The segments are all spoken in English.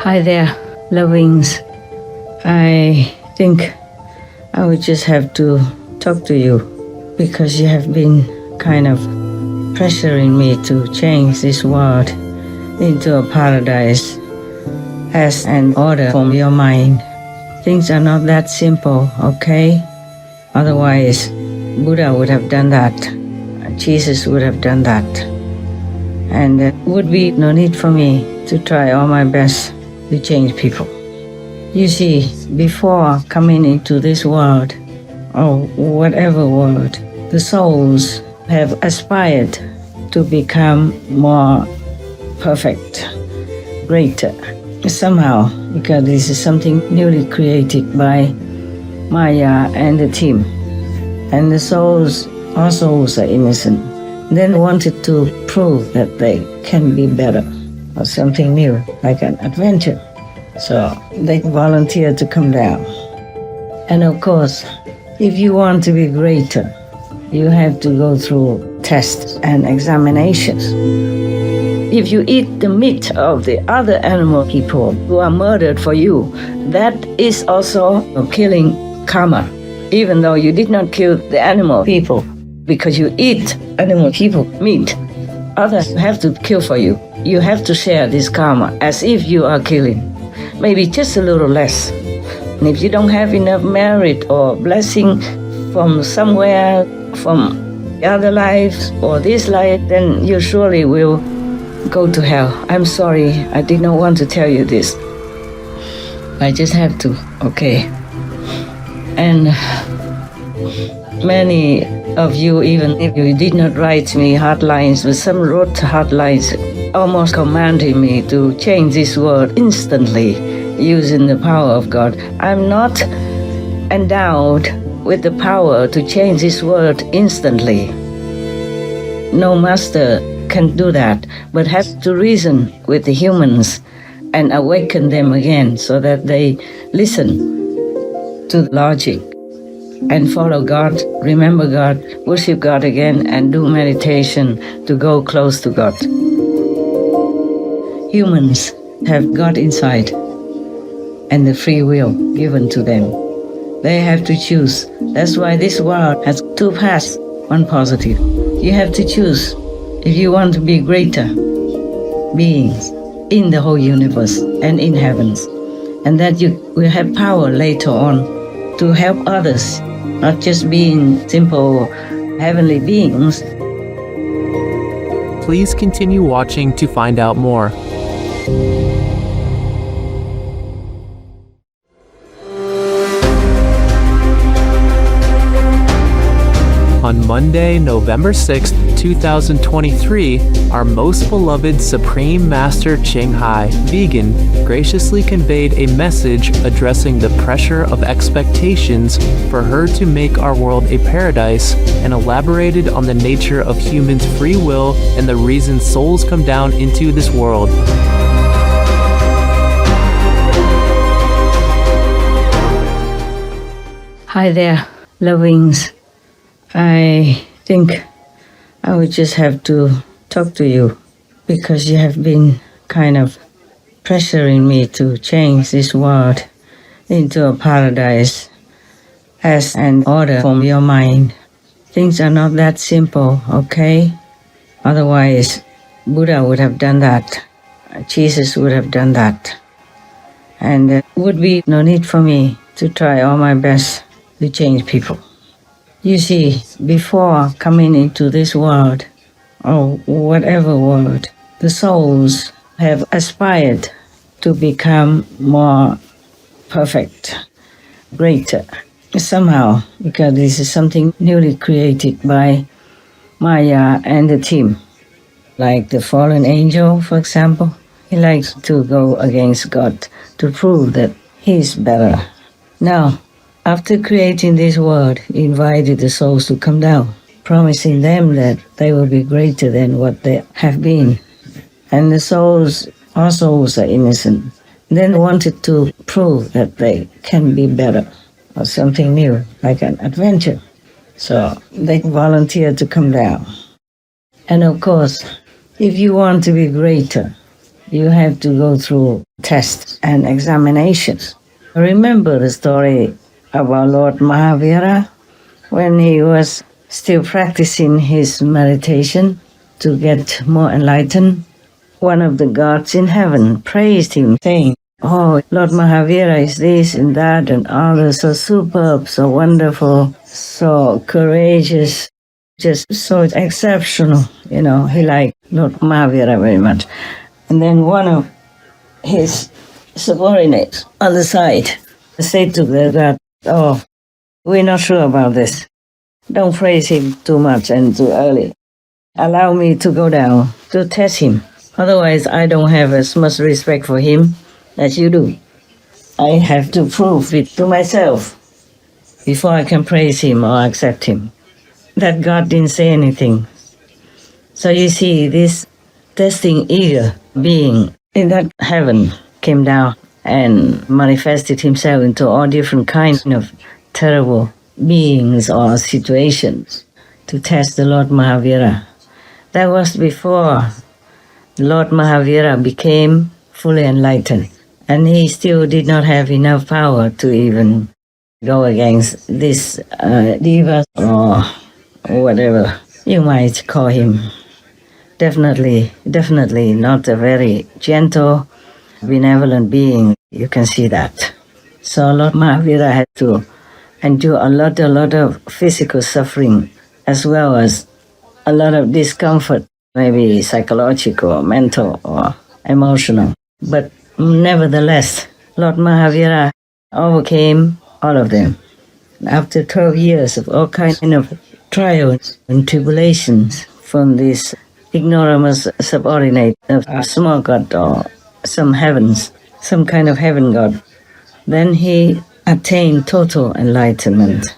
Hi there, lovings. I think I would just have to talk to you because you have been kind of pressuring me to change this world into a paradise as an order from your mind. Things are not that simple, okay? Otherwise, Buddha would have done that. Jesus would have done that. And there would be no need for me to try all my best to change people. You see, before coming into this world, or whatever world, the souls have aspired to become more perfect, greater. Somehow, because this is something newly created by Maya and the team. And the souls, all souls are innocent, then wanted to prove that they can be better, or something new, like an adventure. So they volunteered to come down. And of course, if you want to be greater, you have to go through tests and examinations. If you eat the meat of the other animal people who are murdered for you, that is also a killing karma, even though you did not kill the animal people, because you eat animal people meat. Others have to kill for you. You have to share this karma as if you are killing, maybe just a little less. And if you don't have enough merit or blessing from somewhere, from the other lives or this life, then you surely will go to hell. I'm sorry, I did not want to tell you this. I just have to, okay. And many of you, even if you did not write me hard lines, but some wrote hard lines, almost commanding me to change this world instantly using the power of God. I'm not endowed with the power to change this world instantly. No master can do that, but has to reason with the humans and awaken them again so that they listen to logic and follow God, remember God, worship God again, and do meditation to go close to God. Humans have God inside and the free will given to them. They have to choose. That's why this world has two paths, one positive. You have to choose if you want to be greater beings in the whole universe and in heavens, and that you will have power later on to help others, not just being simple heavenly beings. Please continue watching to find out more. On Monday, November 6th, 2023, our most beloved Supreme Master Ching, vegan, graciously conveyed a message addressing the pressure of expectations for her to make our world a paradise, and elaborated on the nature of humans' free will and the reason souls come down into this world. Hi there, lovings. I think I would just have to talk to you because you have been kind of pressuring me to change this world into a paradise as an order from your mind. Things are not that simple, okay? Otherwise, Buddha would have done that. Jesus would have done that. And there would be no need for me to try all my best to change people. You see, before coming into this world, or whatever world, the souls have aspired to become more perfect, greater. Somehow, because this is something newly created by Maya and the team. Like the fallen angel, for example, he likes to go against God to prove that he's better. Now, after creating this world, he invited the souls to come down, promising them that they will be greater than what they have been. And the souls, all souls are innocent, then wanted to prove that they can be better, or something new, like an adventure. So they volunteered to come down. And of course, if you want to be greater, you have to go through tests and examinations. Remember the story about Lord Mahavira when he was still practicing his meditation to get more enlightened? One of the gods in heaven praised him, saying, "Oh, Lord Mahavira is this and that and others, so superb, so wonderful, so courageous, just so exceptional." He liked Lord Mahavira very much. And then one of his subordinates on the side said to the god, "Oh, we're not sure about this. Don't praise him too much and too early. Allow me to go down to test him. Otherwise, I don't have as much respect for him as you do. I have to prove it to myself before I can praise him or accept him." That God didn't say anything. So you see, this testing eager being in that heaven came down and manifested himself into all different kinds of terrible beings or situations to test the Lord Mahavira. That was before Lord Mahavira became fully enlightened, and he still did not have enough power to even go against this diva or whatever you might call him. Definitely not a very gentle, benevolent being. You can see that. So Lord Mahavira had to endure a lot of physical suffering as well as a lot of discomfort, maybe psychological, mental, or emotional. But nevertheless, Lord Mahavira overcame all of them. After 12 years of all kinds of trials and tribulations from this ignoramus subordinate of a small god or some heavens, some kind of heaven god, then he attained total enlightenment.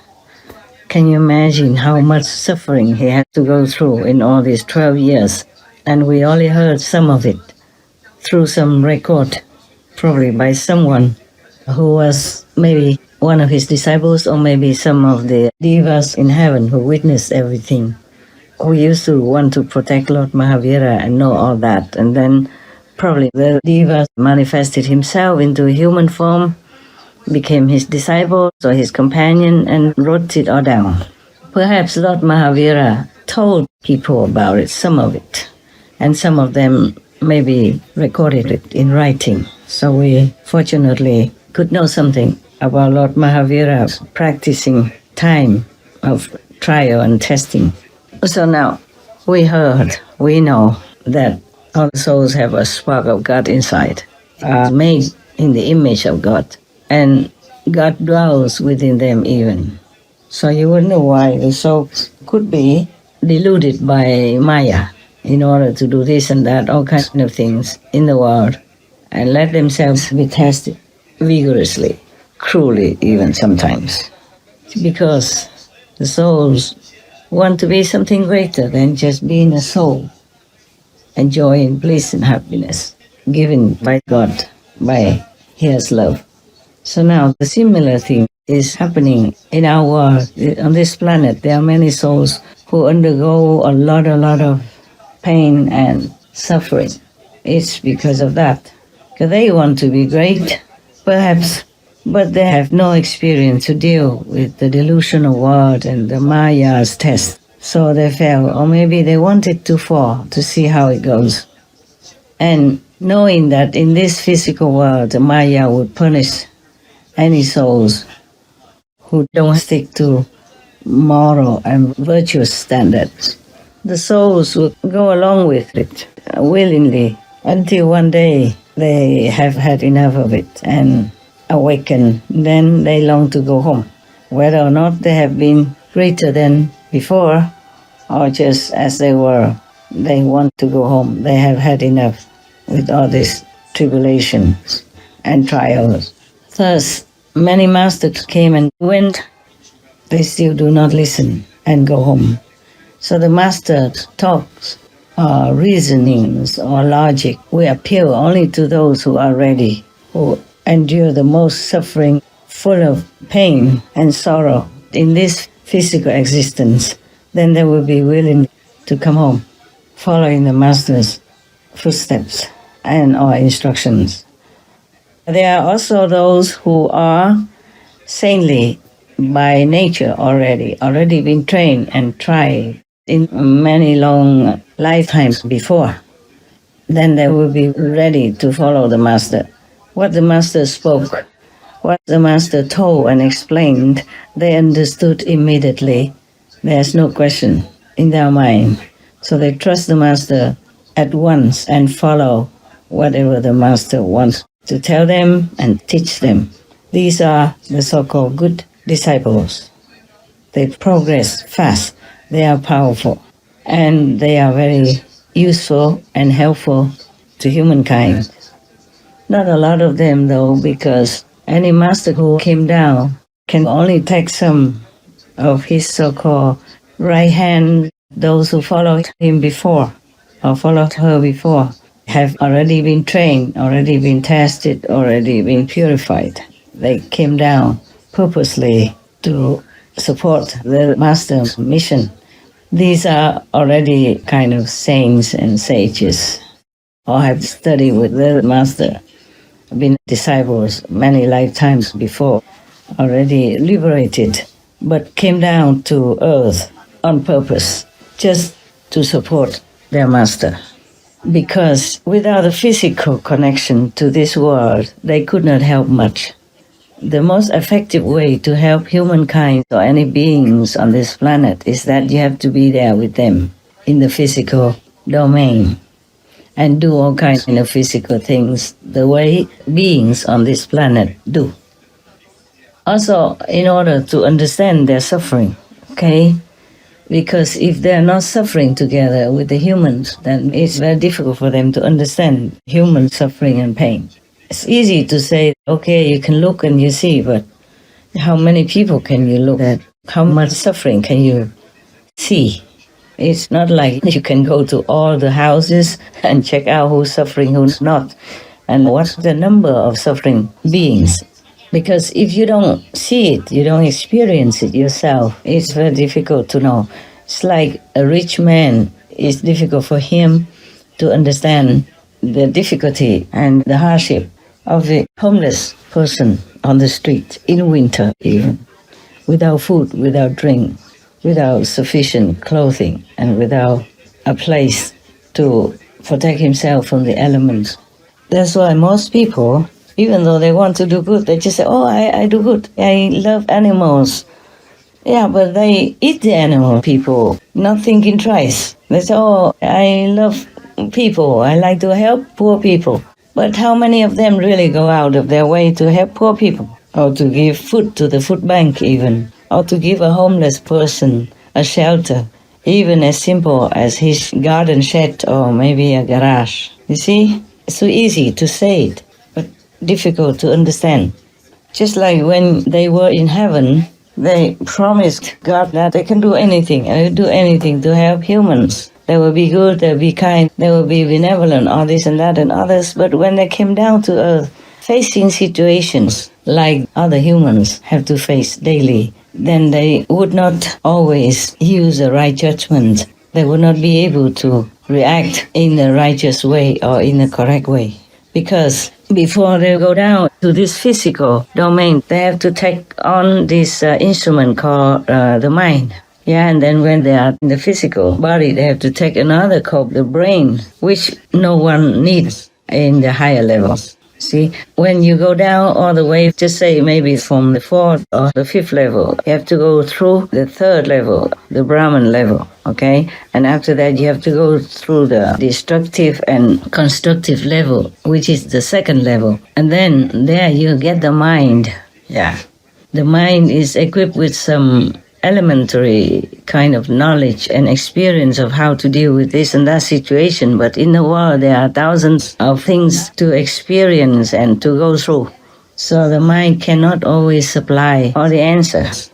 Can you imagine how much suffering he had to go through in all these 12 years? And we only heard some of it through some record, probably by someone who was maybe one of his disciples or maybe some of the divas in heaven who witnessed everything, who used to want to protect Lord Mahavira and know all that. And then probably the diva manifested himself into human form, became his disciple or his companion, and wrote it all down. Perhaps Lord Mahavira told people about it, some of it, and some of them maybe recorded it in writing. So we fortunately could know something about Lord Mahavira's practicing time of trial and testing. So now we know that all souls have a spark of God inside, are made in the image of God, and God dwells within them even. So you wonder why the soul could be deluded by Maya in order to do this and that, all kinds of things in the world, and let themselves be tested vigorously, cruelly even sometimes. Because the souls want to be something greater than just being a soul, enjoying bliss and happiness given by God, by His love. So now the similar thing is happening in our world. On this planet, there are many souls who undergo a lot of pain and suffering. It's because of that. Because they want to be great, perhaps, but they have no experience to deal with the delusional world and the Maya's test. So they fail, or maybe they wanted to fall to see how it goes. And knowing that in this physical world, the Maya would punish any souls who don't stick to moral and virtuous standards, the souls will go along with it willingly until one day they have had enough of it and awaken. Then they long to go home. Whether or not they have been greater than before or just as they were, they want to go home. They have had enough with all this tribulation and trials. Thus, many masters came and went. They still do not listen and go home. So the master's talks or reasonings or logic will appeal only to those who are ready, who endure the most suffering, full of pain and sorrow in this physical existence. Then they will be willing to come home, following the master's footsteps and or instructions. There are also those who are saintly by nature already been trained and tried in many long lifetimes before. Then they will be ready to follow the Master. What the Master spoke, what the Master told and explained, they understood immediately. There's no question in their mind. So they trust the Master at once and follow whatever the Master wants to tell them and teach them. These are the so-called good disciples. They progress fast, they are powerful, and they are very useful and helpful to humankind. Not a lot of them though, because any master who came down can only take some of his so-called right hand. Those who followed him before or followed her before have already been trained, already been tested, already been purified. They came down purposely to support the master's mission. These are already kind of saints and sages, or have studied with the master, been disciples many lifetimes before, already liberated, but came down to earth on purpose, just to support their master. Because without a physical connection to this world, they could not help much. The most effective way to help humankind or any beings on this planet is that you have to be there with them in the physical domain and do all kinds of physical things the way beings on this planet do. Also, in order to understand their suffering, okay? Because if they're not suffering together with the humans, then it's very difficult for them to understand human suffering and pain. It's easy to say, okay, you can look and you see, but how many people can you look at? How much suffering can you see? It's not like you can go to all the houses and check out who's suffering, who's not, and what's the number of suffering beings. Because if you don't see it, you don't experience it yourself, it's very difficult to know. It's like a rich man, it's difficult for him to understand the difficulty and the hardship of the homeless person on the street in winter even, without food, without drink, without sufficient clothing, and without a place to protect himself from the elements. That's why most people, even though they want to do good, they just say, oh, I do good, I love animals. Yeah, but they eat the animal people, not thinking twice. They say, oh, I love people, I like to help poor people. But how many of them really go out of their way to help poor people? Or to give food to the food bank even? Or to give a homeless person a shelter, even as simple as his garden shed or maybe a garage? You see, it's so easy to say it, but difficult to understand. Just like when they were in heaven, they promised God that they can do anything, and do anything to help humans. They will be good, they will be kind, they will be benevolent, all this and that and others. But when they came down to earth, facing situations like other humans have to face daily, then they would not always use the right judgment. They would not be able to react in the righteous way or in the correct way. Because before they go down to this physical domain, they have to take on this instrument called the mind. Yeah, and then when they are in the physical body, they have to take another called the brain, which no one needs in the higher levels. See, when you go down all the way, just say maybe from the 4th or the 5th level, you have to go through the 3rd level, the Brahman level, okay? And after that, you have to go through the destructive and constructive level, which is the 2nd level. And then there you get the mind. Yeah. The mind is equipped with some elementary kind of knowledge and experience of how to deal with this and that situation. But in the world, there are thousands of things to experience and to go through. So the mind cannot always supply all the answers.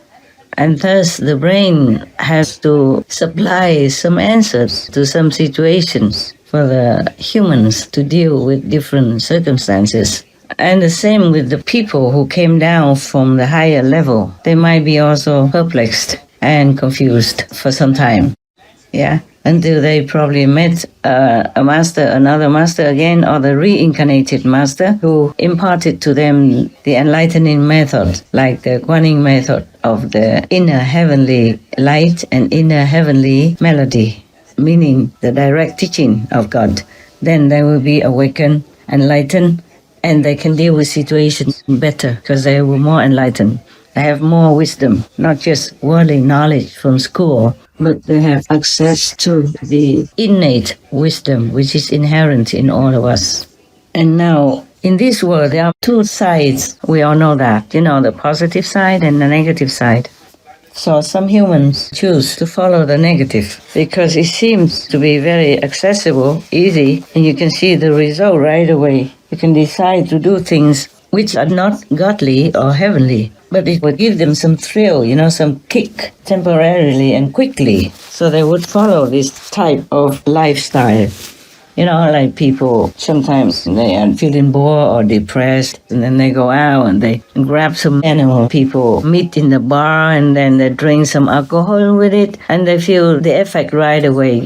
And thus the brain has to supply some answers to some situations for the humans to deal with different circumstances. And the same with the people who came down from the higher level. They might be also perplexed and confused for some time. Yeah, until they probably met a master, another master again, or the reincarnated master who imparted to them the enlightening method, like the Guanyin method of the inner heavenly light and inner heavenly melody, meaning the direct teaching of God. Then they will be awakened, enlightened, and they can deal with situations better because they were more enlightened. They have more wisdom, not just worldly knowledge from school, but they have access to the innate wisdom which is inherent in all of us. And now, in this world, there are two sides. We all know that, the positive side and the negative side. So some humans choose to follow the negative because it seems to be very accessible, easy, and you can see the result right away. You can decide to do things which are not godly or heavenly, but it would give them some thrill, some kick temporarily and quickly. So they would follow this type of lifestyle. Like people, sometimes they are feeling bored or depressed, and then they go out and they grab some animal people meet in the bar, and then they drink some alcohol with it, and they feel the effect right away.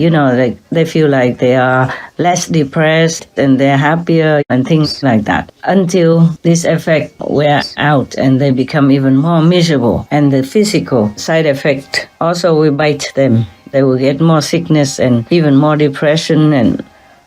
They feel like they are less depressed and they're happier and things like that, until this effect wear out and they become even more miserable. And the physical side effect also will bite them. They will get more sickness and even more depression, and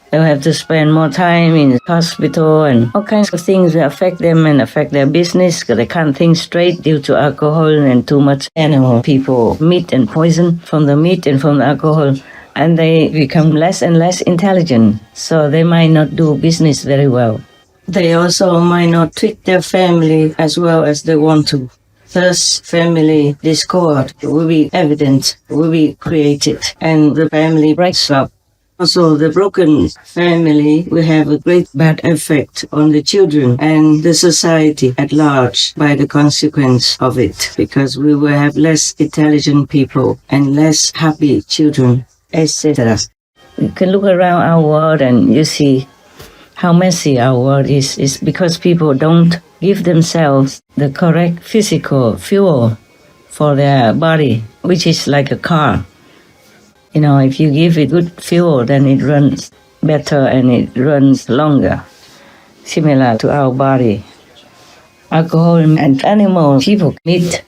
they'll have to spend more time in the hospital, and all kinds of things will affect them and affect their business because they can't think straight due to alcohol and too much animal people, meat and poison from the meat and from the alcohol. And they become less and less intelligent, so they might not do business very well. They also might not treat their family as well as they want to. Thus, family discord will be evident, will be created, and the family breaks up. Also, the broken family will have a great bad effect on the children and the society at large by the consequence of it, because we will have less intelligent people and less happy children, etc. You can look around our world and you see how messy our world is. It's because people don't give themselves the correct physical fuel for their body, which is like a car. If you give it good fuel, then it runs better and it runs longer, similar to our body. Alcohol and animal, people, meat,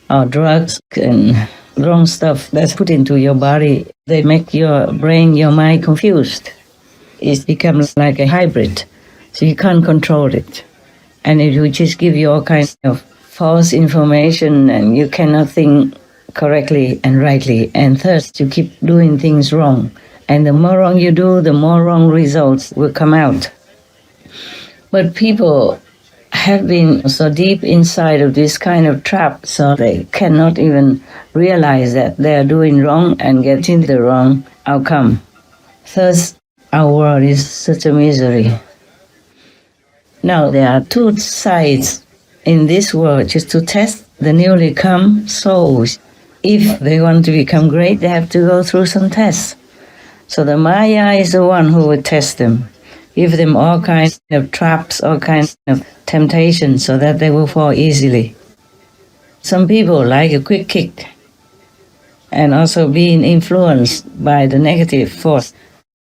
or drugs and wrong stuff that's put into your body, they make your brain, your mind confused. It becomes like a hybrid, so you can't control it. And it will just give you all kinds of false information, and you cannot think correctly and rightly, and thus you keep doing things wrong. And the more wrong you do, the more wrong results will come out. But people have been so deep inside of this kind of trap, so they cannot even realize that they are doing wrong and getting the wrong outcome. Thus, our world is such a misery. Now, there are two sides in this world, just to test the newly come souls. If they want to become great, they have to go through some tests. So the Maya is the one who will test them, give them all kinds of traps, all kinds of temptations, so that they will fall easily. Some people like a quick kick, and also being influenced by the negative force.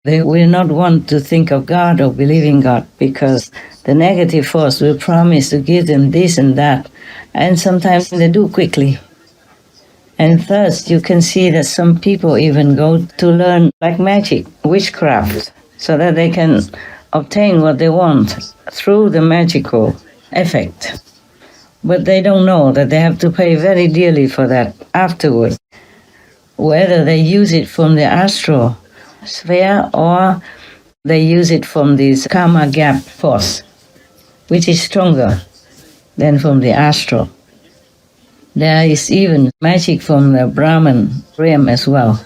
They will not want to think of God or believe in God, because the negative force will promise to give them this and that, and sometimes they do quickly. And thus, you can see that some people even go to learn like magic, witchcraft, so that they can obtain what they want through the magical effect. But they don't know that they have to pay very dearly for that afterwards, whether they use it from the astral sphere or they use it from this karma gap force, which is stronger than from the astral. There is even magic from the Brahman realm as well.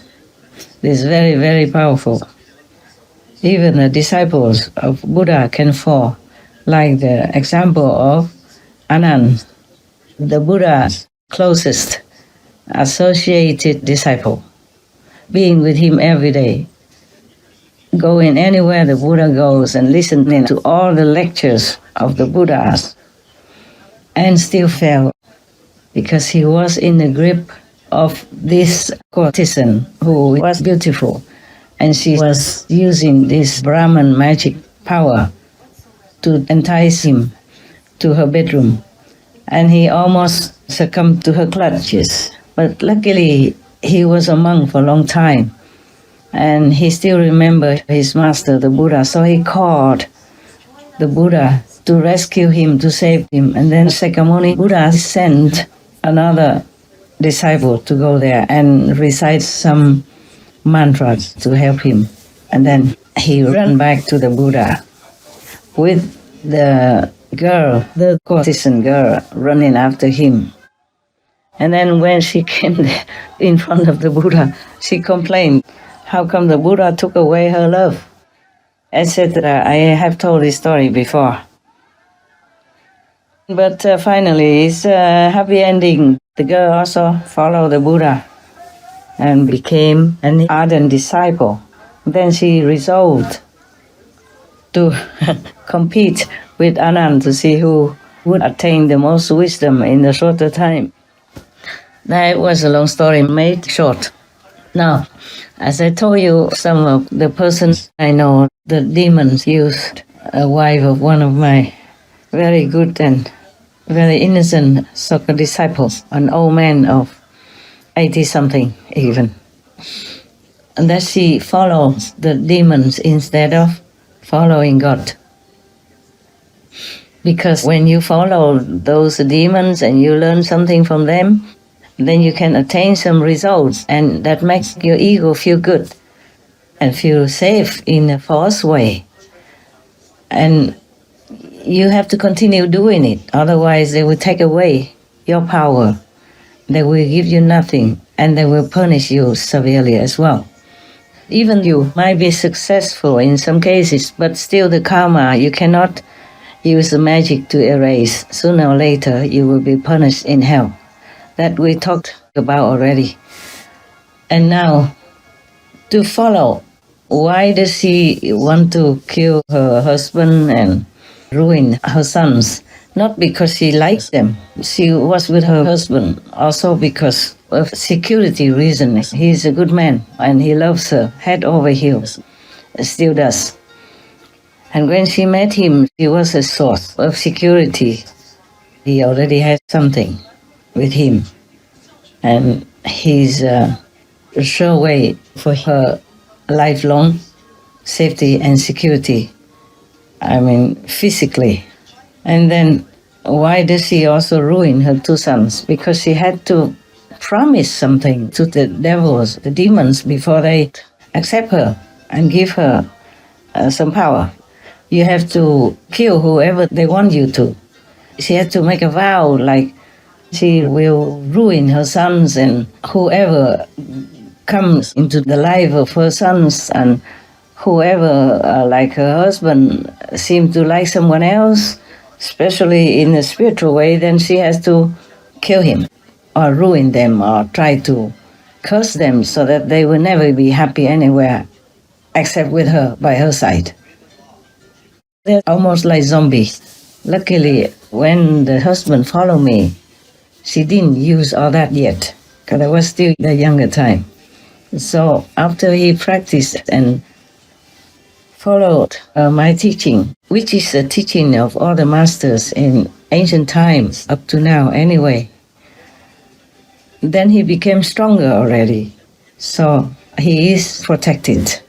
This is very, very powerful. Even the disciples of Buddha can fall, like the example of Anand, the Buddha's closest associated disciple, being with him every day, going anywhere the Buddha goes and listening to all the lectures of the Buddhas, and still fell, because he was in the grip of this courtesan who was beautiful, and she was using this Brahman magic power to entice him to her bedroom, and he almost succumbed to her clutches. But luckily, he was a monk for a long time, and he still remembered his master, the Buddha, so he called the Buddha to rescue him, to save him. And then Sakyamuni Buddha sent another disciple to go there and recite some mantras to help him. And then he ran back to the Buddha with the girl, the courtesan girl, running after him. And then when she came there in front of the Buddha, she complained, how come the Buddha took away her love, etc. I have told this story before. But finally, it's a happy ending. The girl also followed the Buddha and became an ardent disciple. Then she resolved to compete with Anand to see who would attain the most wisdom in a shorter time. That was a long story made short. Now, as I told you, some of the persons I know, the demons used a wife of one of my very good and very innocent soccer disciples, an old man of 80-something even. And that she follows the demons instead of following God. Because when you follow those demons and you learn something from them, then you can attain some results, and that makes your ego feel good and feel safe in a false way. And you have to continue doing it, otherwise they will take away your power. They will give you nothing, and they will punish you severely as well. Even you might be successful in some cases, but still the karma, you cannot use the magic to erase. Sooner or later, you will be punished in hell. That we talked about already. And now, to follow, why does she want to kill her husband and ruin her sons? Not because she likes them. She was with her husband also because of security reasons. He's a good man and he loves her head over heels. Still does. And when she met him, he was a source of security. He already had something with him. And he's a sure way for her lifelong safety and security. I mean, physically. And then why does she also ruin her two sons? Because she had to promise something to the devils, the demons, before they accept her and give her some power. You have to kill whoever they want you to. She had to make a vow, like she will ruin her sons and whoever comes into the life of her sons, and whoever, like her husband, seems to like someone else, especially in a spiritual way, then she has to kill him or ruin them or try to curse them so that they will never be happy anywhere except with her, by her side. They're almost like zombies. Luckily, when the husband followed me, she didn't use all that yet, because I was still the younger time. So after he practiced and followed my teaching, which is the teaching of all the masters in ancient times, up to now anyway, then he became stronger already. So he is protected.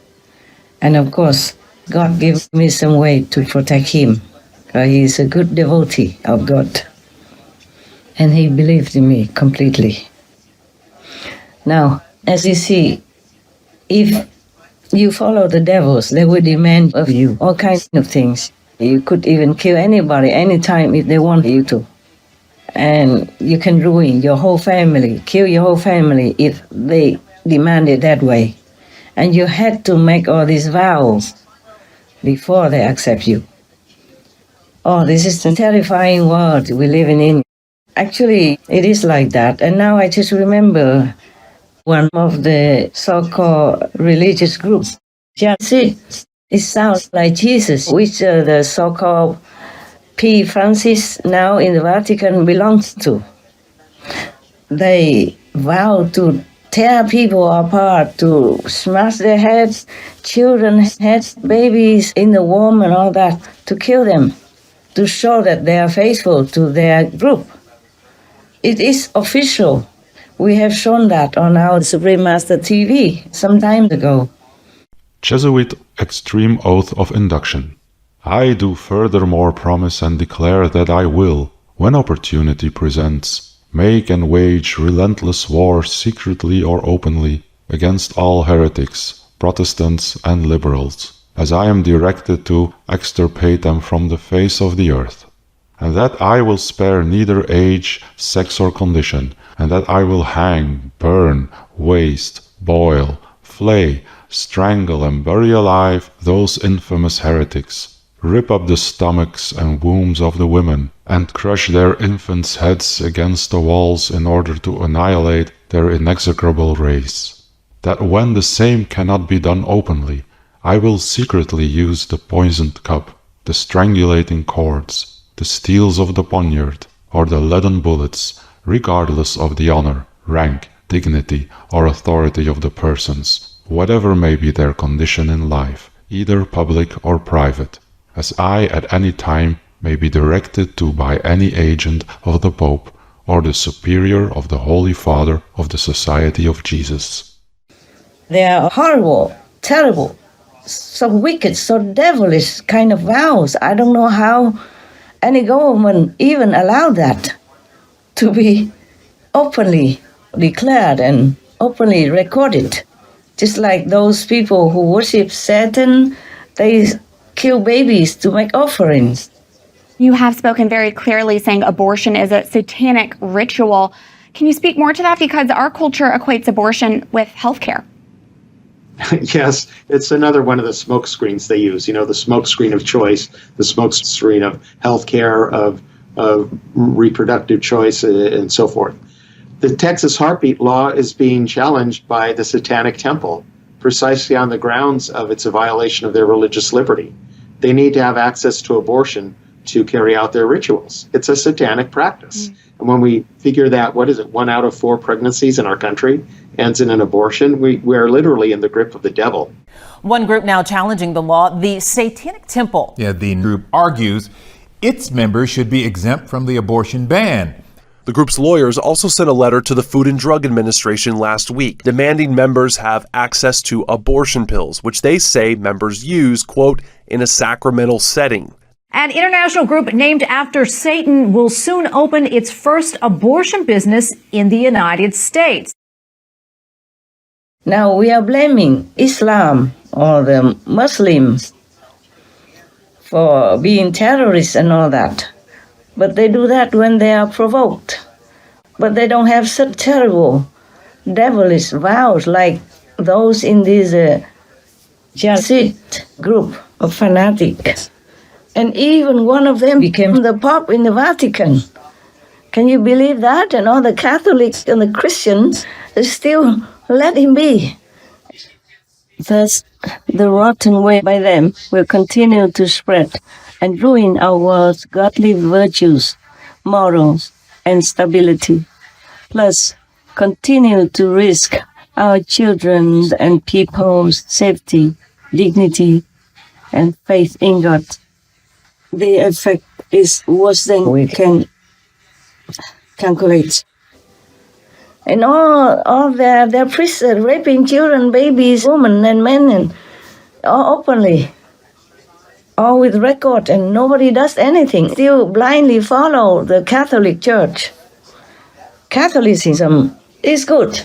And of course, God gave me some way to protect him. He is a good devotee of God. And he believed in me completely. Now, as you see, if you follow the devils, they will demand of you all kinds of things. You could even kill anybody, anytime, if they want you to. And you can ruin your whole family, kill your whole family if they demand it that way. And you had to make all these vows before they accept you. Oh, this is the terrifying world we're living in. Actually, it is like that. And now I just remember one of the so-called religious groups. Yeah, see, it sounds like Jesus, which the so-called P. Francis now in the Vatican belongs to. They vow to tear people apart, to smash their heads, children's heads, babies in the womb and all that, to kill them, to show that they are faithful to their group. It is official. We have shown that on our Supreme Master TV some time ago. Jesuit extreme oath of induction. I do furthermore promise and declare that I will, when opportunity presents, make and wage relentless war secretly or openly against all heretics, Protestants and liberals, as I am directed to extirpate them from the face of the earth, and that I will spare neither age, sex or condition, and that I will hang, burn, waste, boil, flay, strangle and bury alive those infamous heretics, rip up the stomachs and wombs of the women, and crush their infants' heads against the walls in order to annihilate their inexorable race. That when the same cannot be done openly, I will secretly use the poisoned cup, the strangulating cords, the steels of the poniard, or the leaden bullets, regardless of the honor, rank, dignity, or authority of the persons, whatever may be their condition in life, either public or private, as I at any time may be directed to by any agent of the Pope or the Superior of the Holy Father of the Society of Jesus. They are horrible, terrible, so wicked, so devilish kind of vows. I don't know how any government even allowed that to be openly declared and openly recorded. Just like those people who worship Satan, they kill babies to make offerings. You have spoken very clearly saying abortion is a satanic ritual. Can you speak more to that? Because our culture equates abortion with healthcare. Yes, it's another one of the smoke screens they use, the smoke screen of choice, the smoke screen of healthcare, of reproductive choice, and so forth. The Texas heartbeat law is being challenged by the Satanic Temple, precisely on the grounds of it's a violation of their religious liberty. They need to have access to abortion to carry out their rituals. It's a satanic practice. And when we figure that, 1 out of 4 pregnancies in our country ends in an abortion, we're literally in the grip of the devil. One group now challenging the law, the Satanic Temple. Yeah, the group argues its members should be exempt from the abortion ban. The group's lawyers also sent a letter to the Food and Drug Administration last week, demanding members have access to abortion pills, which they say members use, quote, in a sacramental setting. An international group named after Satan will soon open its first abortion business in the United States. Now we are blaming Islam or the Muslims for being terrorists and all that. But they do that when they are provoked. But they don't have such terrible, devilish vows like those in this Jesuit group of fanatics. And even one of them became the Pope in the Vatican. Can you believe that? And all the Catholics and the Christians still let him be. Thus, the rotten way by them will continue to spread and ruin our world's godly virtues, morals, and stability. Plus, continue to risk our children's and people's safety, dignity, and faith in God. The effect is worse than we can calculate. And all their priests raping children, babies, women, and men, and all openly. All with record, and nobody does anything. Still blindly follow the Catholic Church. Catholicism is good,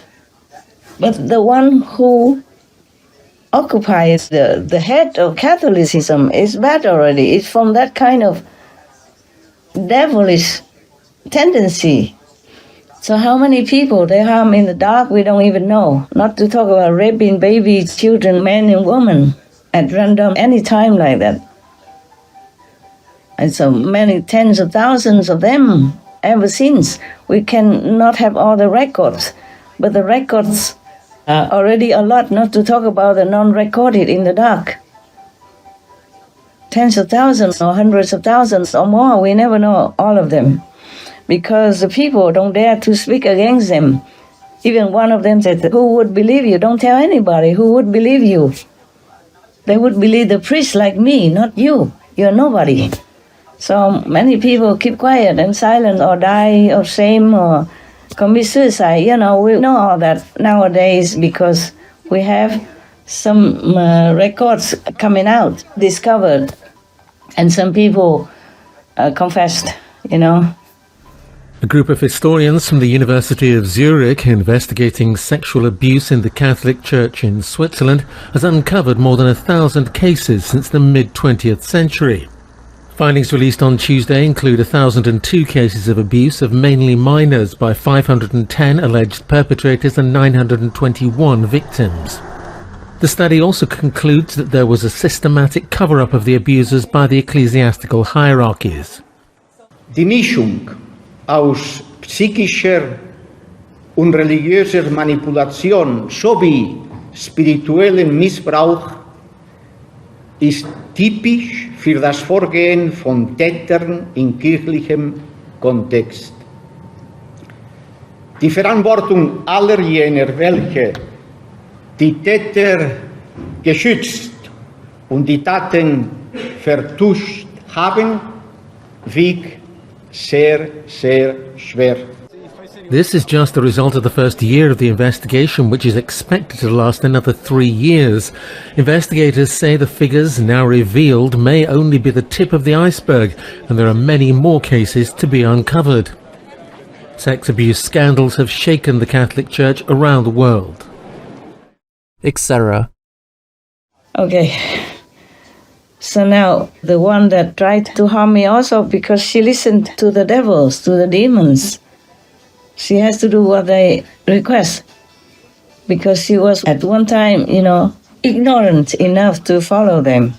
but the one who occupies the head of Catholicism is bad already. It's from that kind of devilish tendency. So how many people they harm in the dark, we don't even know. Not to talk about raping babies, children, men and women at random any time like that. And so many tens of thousands of them ever since. We cannot have all the records, but the records are already a lot, not to talk about the non-recorded in the dark. Tens of thousands or hundreds of thousands or more, we never know all of them. Because the people don't dare to speak against them. Even one of them said, who would believe you? Don't tell anybody. Who would believe you? They would believe the priest like me, not you. You're nobody. So many people keep quiet and silent or die of shame or commit suicide. We know all that nowadays because we have some records coming out, discovered, and some people confessed, A group of historians from the University of Zurich investigating sexual abuse in the Catholic Church in Switzerland has uncovered more than 1,000 cases since the mid-20th century. Findings released on Tuesday include 1,002 cases of abuse of mainly minors by 510 alleged perpetrators and 921 victims. The study also concludes that there was a systematic cover-up of the abusers by the ecclesiastical hierarchies. Die Mischung aus psychischer und religiöser Manipulation sowie spirituellem Missbrauch ist typisch für das Vorgehen von Tätern in kirchlichem Kontext. Die Verantwortung aller jener, welche die Täter geschützt und die Taten vertuscht haben, wiegt sehr, sehr schwer. This is just the result of the first year of the investigation, which is expected to last another 3 years. Investigators say the figures now revealed may only be the tip of the iceberg, and there are many more cases to be uncovered. Sex abuse scandals have shaken the Catholic Church around the world. Etc. Okay. So now, the one that tried to harm me also, because she listened to the devils, to the demons, she has to do what they request. Because she was at one time, ignorant enough to follow them.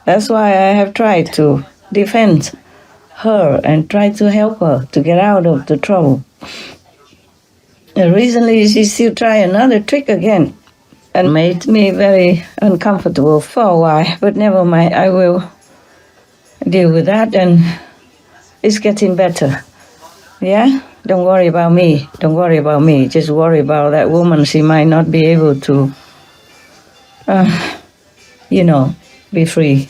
That's why I have tried to defend her and try to help her to get out of the trouble. And recently, she still tried another trick again and made me very uncomfortable for a while. But never mind, I will deal with that, and it's getting better. Yeah? Don't worry about me. Don't worry about me. Just worry about that woman. She might not be able to, be free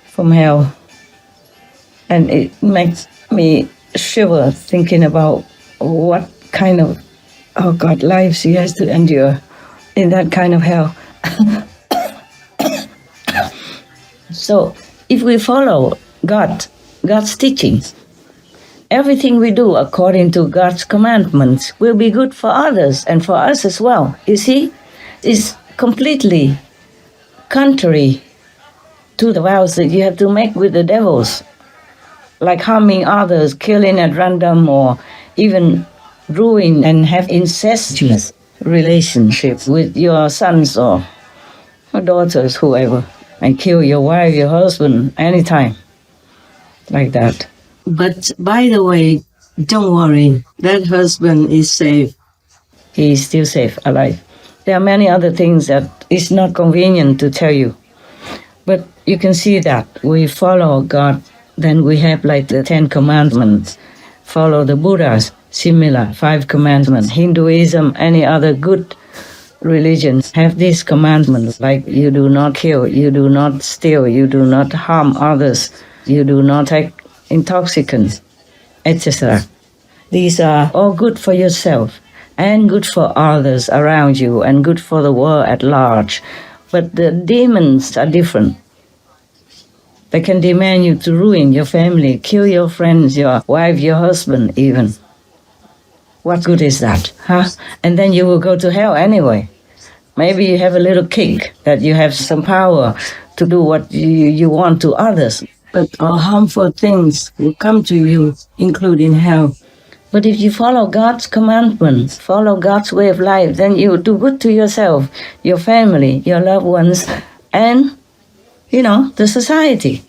from hell. And it makes me shiver thinking about what kind of, life she has to endure in that kind of hell. So, if we follow God's teachings, everything we do according to God's commandments will be good for others and for us as well. You see, it's completely contrary to the vows that you have to make with the devils, like harming others, killing at random, or even ruin and have incestuous relationships with your sons or daughters, whoever, and kill your wife, your husband, anytime, like that. But by the way, don't worry, that husband is safe. He is still safe, alive. There are many other things that is not convenient to tell you. But you can see that we follow God, then we have like the 10 Commandments, follow the Buddha's similar 5 Commandments. Hinduism, any other good religions have these commandments, like you do not kill, you do not steal, you do not harm others, you do not take intoxicants, etc. These are all good for yourself and good for others around you and good for the world at large. But the demons are different. They can demand you to ruin your family, kill your friends, your wife, your husband even. What good is that, huh? And then you will go to hell anyway. Maybe you have a little kick that you have some power to do what you want to others. But all harmful things will come to you, including hell. But if you follow God's commandments, follow God's way of life, then you do good to yourself, your family, your loved ones, and, the society.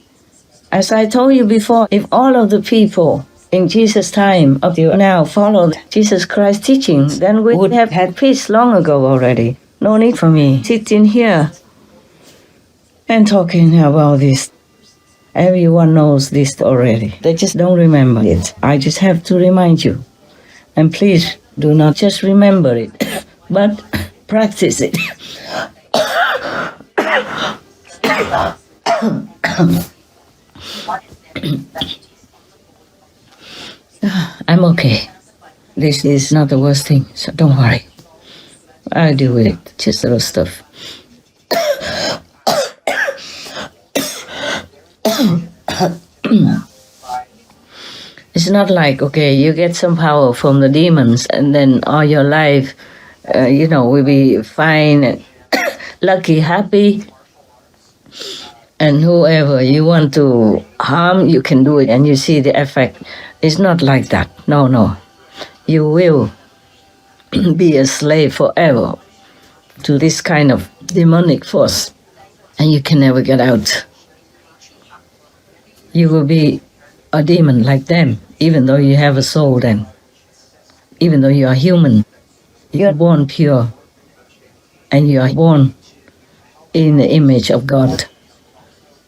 As I told you before, if all of the people in Jesus' time up to now followed Jesus Christ's teaching, then we would have had peace long ago already. No need for me sitting here and talking about this. Everyone knows this already. They just don't remember it. I just have to remind you. And please Do not just remember it, but practice it. I'm okay. This is not the worst thing, so don't worry. I'll deal with it, just little stuff. It's not like, okay, you get some power from the demons and then all your life, will be fine, and lucky, happy. And whoever you want to harm, you can do it and you see the effect. It's not like that. No. You will be a slave forever to this kind of demonic force and you can never get out. You will be a demon like them, even though you have a soul then. Even though you are human, you are born pure and you are born in the image of God.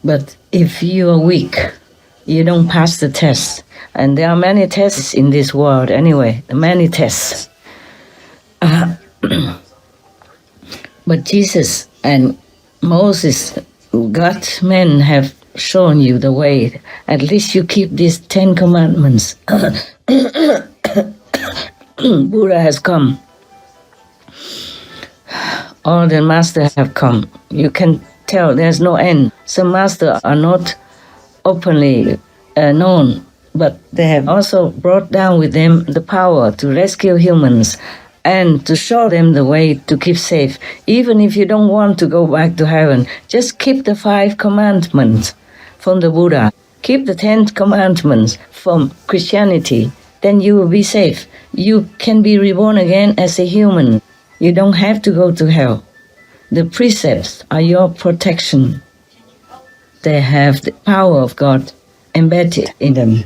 But if you are weak, you don't pass the test. And there are many tests in this world anyway, many tests. But Jesus and Moses, God's men have shown you the way. At least you keep these 10 commandments. Buddha has come. All the masters have come. You can tell there's no end. Some masters are not openly known, but they have also brought down with them the power to rescue humans and to show them the way to keep safe. Even if you don't want to go back to heaven, just keep the 5 commandments from the Buddha. Keep the 10 commandments from Christianity. Then you will be safe. You can be reborn again as a human. You don't have to go to hell. The precepts are your protection. They have the power of God embedded in them.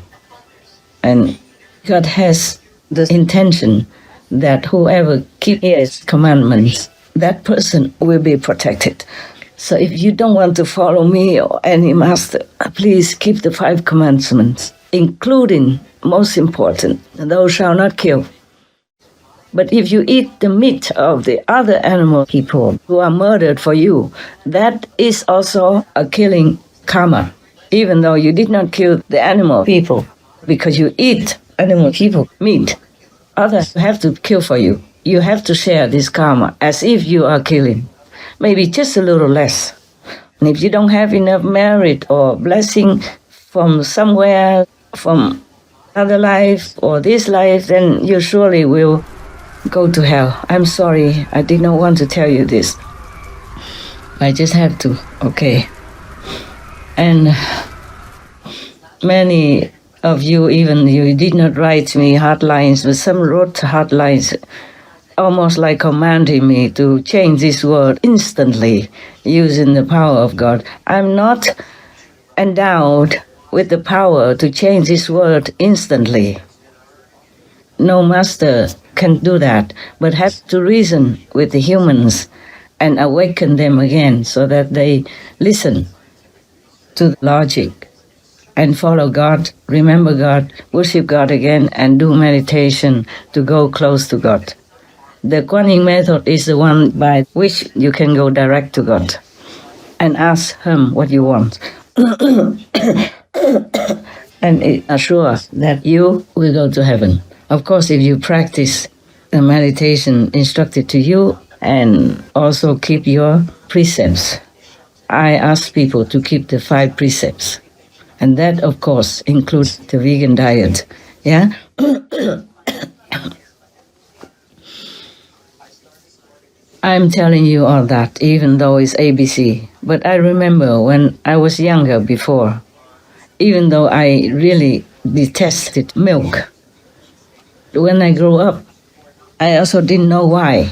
And God has the intention that whoever keeps His commandments, that person will be protected. So if you don't want to follow me or any master, please keep the 5 commandments, including, most important, thou shalt not kill. But if you eat the meat of the other animal people who are murdered for you, that is also a killing karma, even though you did not kill the animal people, because you eat animal people meat. Others have to kill for you. You have to share this karma as if you are killing, maybe just a little less. And if you don't have enough merit or blessing from somewhere, from other life or this life, then you surely will go to hell. I'm sorry, I did not want to tell you this. I just have to, okay. And many of you, even you did not write me hard lines, but some wrote hard lines, almost like commanding me to change this word instantly using the power of God. I'm not endowed with the power to change this word instantly. No master can do that, but have to reason with the humans and awaken them again so that they listen to logic and follow God, remember God, worship God again, and do meditation to go close to God. The Kuan Yin method is the one by which you can go direct to God and ask Him what you want. And it assures that you will go to heaven. Of course, if you practice the meditation instructed to you and also keep your precepts. I ask people to keep the 5 precepts. And that, of course, includes the vegan diet. Yeah? I'm telling you all that, even though it's ABC. But I remember when I was younger before, even though I really detested milk, when I grew up, I also didn't know why.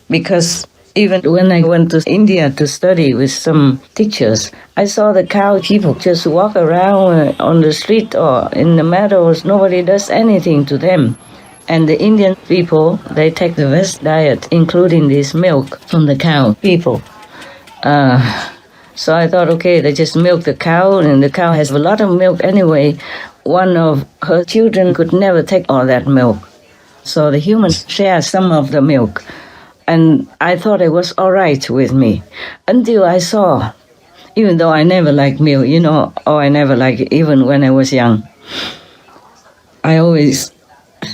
Because even when I went to India to study with some teachers, I saw the cow people just walk around on the street or in the meadows. Nobody does anything to them. And the Indian people, they take the best diet, including this milk from the cow people. So I thought, okay, they just milk the cow, and the cow has a lot of milk anyway. One of her children could never take all that milk. So the humans share some of the milk. And I thought it was all right with me until I saw, even though I never liked milk, I never liked it, even when I was young. I always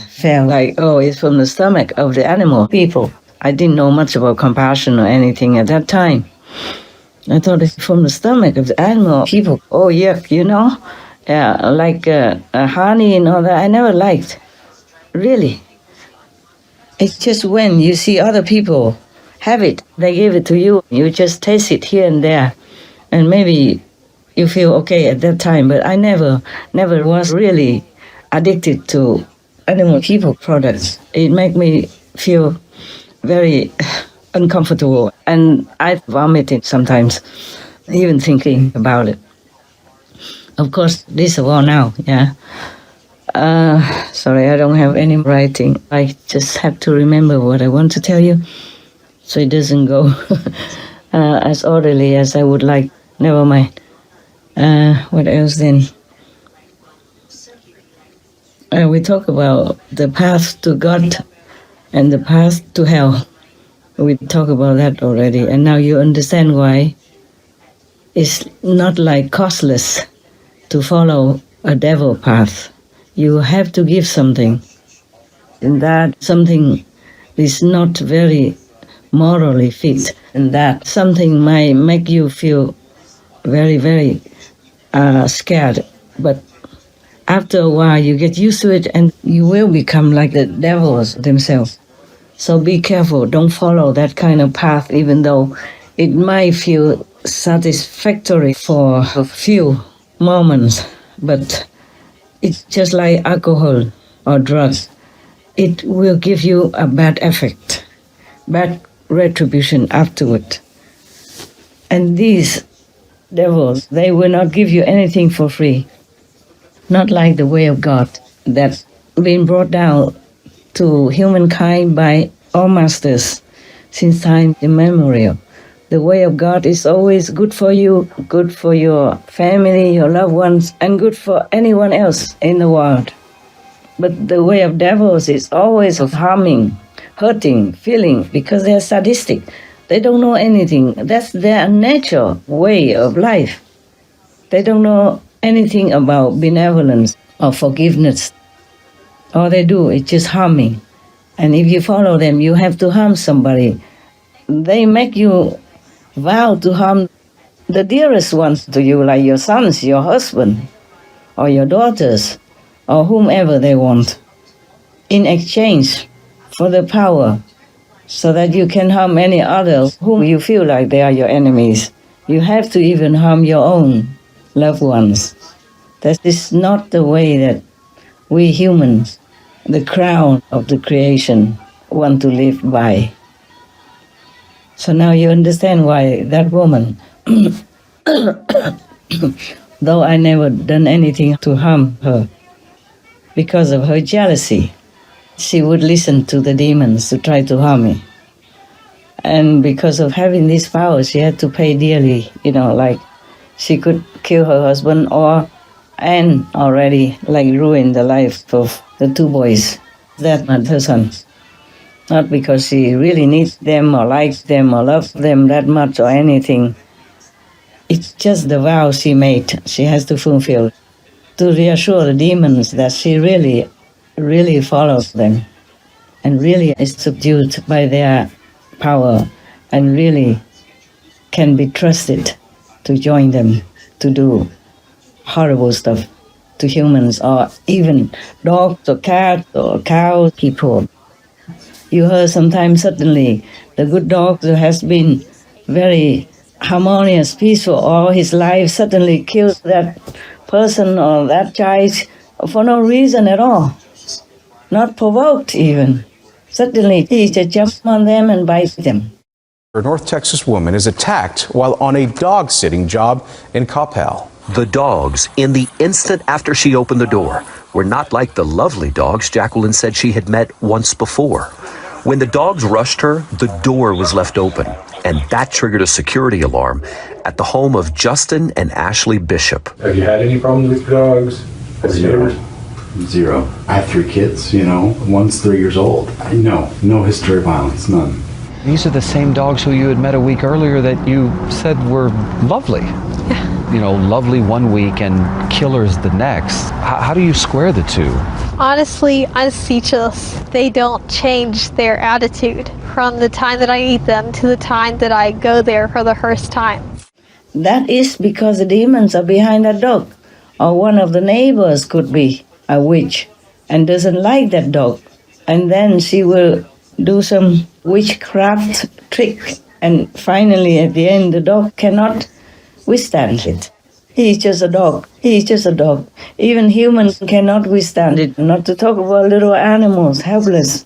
felt like, it's from the stomach of the animal people. I didn't know much about compassion or anything at that time. I thought it's from the stomach of the animal people. Oh, yuck, Yeah, like honey and all that, I never liked. Really. It's just when you see other people have it, they give it to you, you just taste it here and there. And maybe you feel okay at that time, but I never was really addicted to animal people products. It made me feel very uncomfortable, and I vomited sometimes, even thinking about it. Of course, this is all now, yeah. Sorry, I don't have any writing. I just have to remember what I want to tell you, so it doesn't go as orderly as I would like. Never mind. What else then? We talk about the path to God and the path to hell. We talk about that already, and now you understand why it's not like costless to follow a devil path. You have to give something, and that something is not very morally fit, and that something might make you feel very, very scared. But after a while, you get used to it, and you will become like the devils themselves. So be careful. Don't follow that kind of path, even though it might feel satisfactory for a few moments. But it's just like alcohol or drugs. It will give you a bad effect, bad retribution afterward. And these devils, they will not give you anything for free. Not like the way of God that's been brought down to humankind by all masters since time immemorial. The way of God is always good for you, good for your family, your loved ones, and good for anyone else in the world. But the way of devils is always of harming, hurting, feeling, because they are sadistic. They don't know anything. That's their natural way of life. They don't know anything about benevolence or forgiveness. All they do is just harming. And if you follow them, you have to harm somebody. They make you vow to harm the dearest ones to you, like your sons, your husband, or your daughters, or whomever they want, in exchange for the power, so that you can harm any others whom you feel like they are your enemies. You have to even harm your own loved ones. That is not the way that we humans, the crown of the creation, want to live by. So now you understand why that woman, though I never done anything to harm her, because of her jealousy, she would listen to the demons to try to harm me. And because of having these powers, she had to pay dearly, like she could kill her husband and already ruin the life of the two boys, that and her sons. Not because she really needs them or likes them or loves them that much or anything. It's just the vow she made, she has to fulfill, to reassure the demons that she really, really follows them and really is subdued by their power and really can be trusted to join them to do horrible stuff to humans or even dogs or cats or cows, people. You heard sometimes suddenly the good dog who has been very harmonious, peaceful all his life suddenly kills that person or that child for no reason at all, not provoked even. Suddenly he just jumps on them and bites them. A North Texas woman is attacked while on a dog-sitting job in Coppell. The dogs, in the instant after she opened the door, were not like the lovely dogs Jacqueline said she had met once before. When the dogs rushed her, the door was left open, and that triggered a security alarm at the home of Justin and Ashley Bishop. Have you had any problems with dogs? Zero. I have 3 kids, one's 3 years old. No history of violence, none. These are the same dogs who you had met a week earlier that you said were lovely. Yeah. Lovely one week and killers the next. How do you square the two? Honestly, I'm speechless. They don't change their attitude from the time that I eat them to the time that I go there for the first time. That is because the demons are behind that dog. Or one of the neighbors could be a witch and doesn't like that dog. And then she will do some witchcraft trick. And finally, at the end, the dog cannot withstand it. He's just a dog. He's just a dog. Even humans cannot withstand it. Not to talk about little animals, helpless.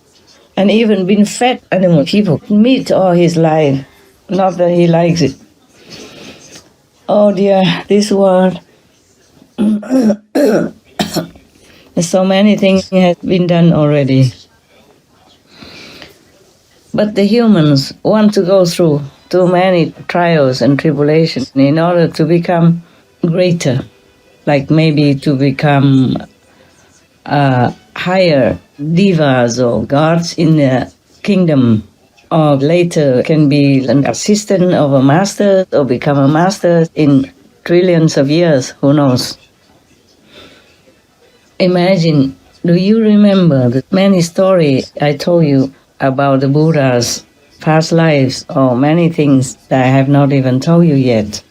And even been fed animal people meat all his life. Not that he likes it. Oh dear, this world. So many things have been done already. But the humans want to go through too many trials and tribulations in order to become greater, like maybe to become higher divas or gods in the kingdom, or later can be an assistant of a master or become a master in trillions of years, who knows. Imagine, do you remember the many stories I told you about the Buddha's past lives, or many things that I have not even told you yet?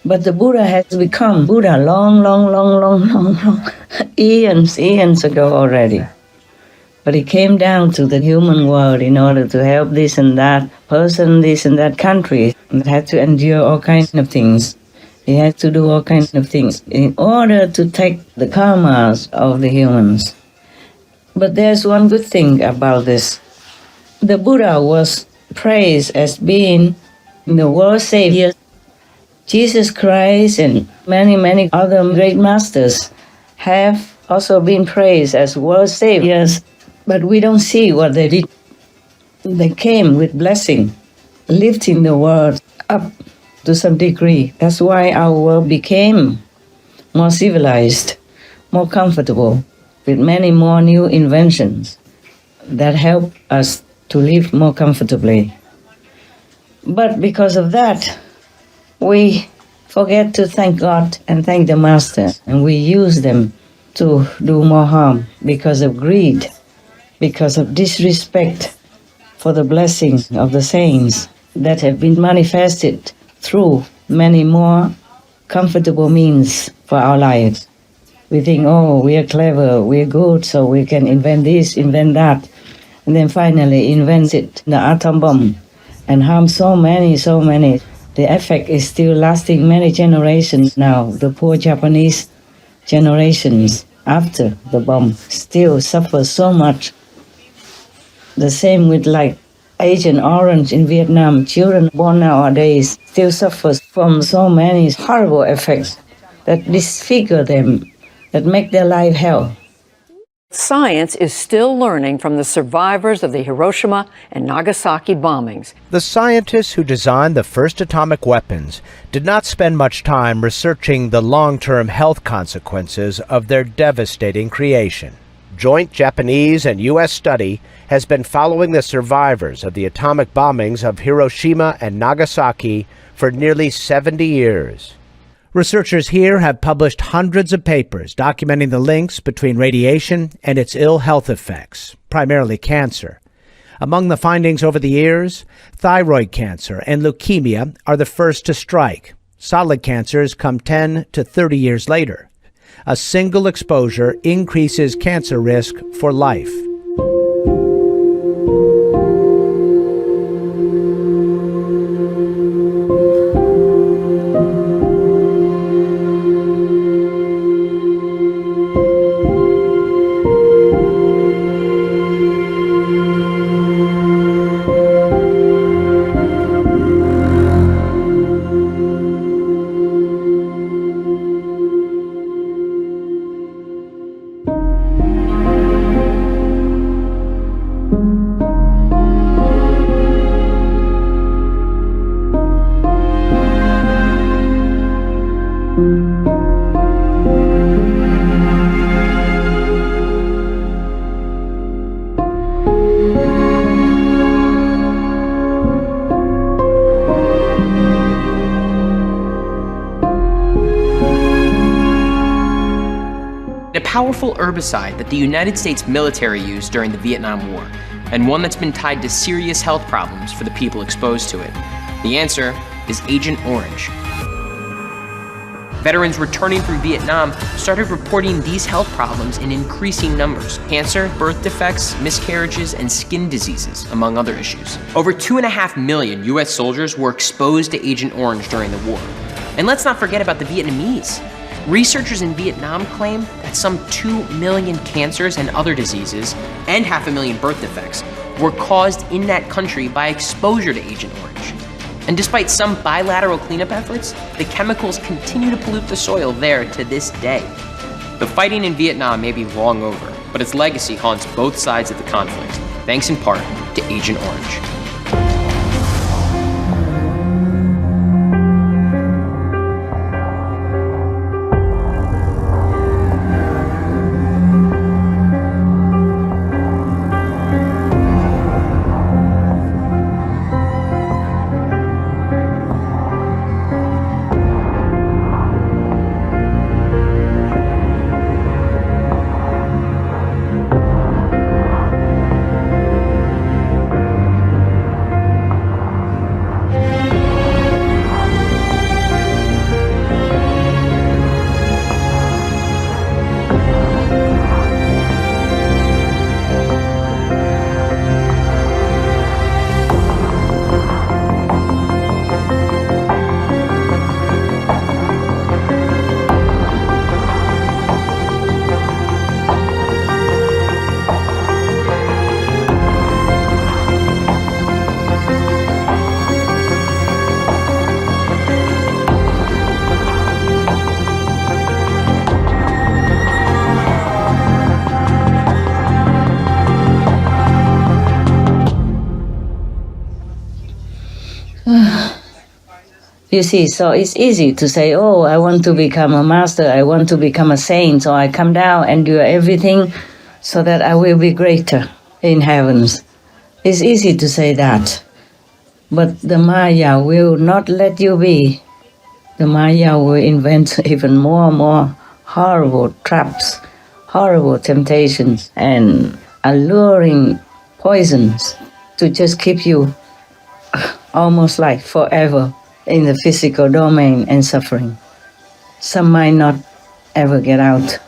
But the Buddha has become Buddha long eons ago already. But he came down to the human world in order to help this and that person, this and that country, and had to endure all kinds of things. He had to do all kinds of things in order to take the karmas of the humans. But there's one good thing about this. The Buddha was praised as being the world savior. Jesus Christ and many other great masters have also been praised as world saviors, but we don't see what they did. They came with blessing, lifting the world up to some degree. That's why our world became more civilized, more comfortable, with many more new inventions that help us to live more comfortably. But because of that, we forget to thank God and thank the Master, and we use them to do more harm because of greed, because of disrespect for the blessing of the saints that have been manifested through many more comfortable means for our lives. We think, oh, we are clever, we are good, so we can invent this, invent that, and then finally invented the atom bomb and harm so many. The effect is still lasting many generations now. The poor Japanese generations after the bomb still suffer so much. The same with like Agent Orange in Vietnam. Children born nowadays still suffer from so many horrible effects that disfigure them, that make their life hell. Science is still learning from the survivors of the Hiroshima and Nagasaki bombings. The scientists who designed the first atomic weapons did not spend much time researching the long-term health consequences of their devastating creation. Joint Japanese and U.S. study has been following the survivors of the atomic bombings of Hiroshima and Nagasaki for nearly 70 years. Researchers here have published hundreds of papers documenting the links between radiation and its ill health effects, primarily cancer. Among the findings over the years, thyroid cancer and leukemia are the first to strike. Solid cancers come 10 to 30 years later. A single exposure increases cancer risk for life. powerful herbicide that the United States military used during the Vietnam War, and one that's been tied to serious health problems for the people exposed to it? The answer is Agent Orange. Veterans returning from Vietnam started reporting these health problems in increasing numbers: cancer, birth defects, miscarriages, and skin diseases, among other issues. Over 2.5 million U.S. soldiers were exposed to Agent Orange during the war. And let's not forget about the Vietnamese. Researchers in Vietnam claim that some 2 million cancers and other diseases, and 500,000 birth defects, were caused in that country by exposure to Agent Orange. And despite some bilateral cleanup efforts, the chemicals continue to pollute the soil there to this day. The fighting in Vietnam may be long over, but its legacy haunts both sides of the conflict, thanks in part to Agent Orange. You see, so it's easy to say, oh, I want to become a master, I want to become a saint, so I come down and do everything so that I will be greater in heavens. It's easy to say that. But the Maya will not let you be. The Maya will invent even more and more horrible traps, horrible temptations, and alluring poisons to just keep you almost like forever in the physical domain and suffering. Some might not ever get out.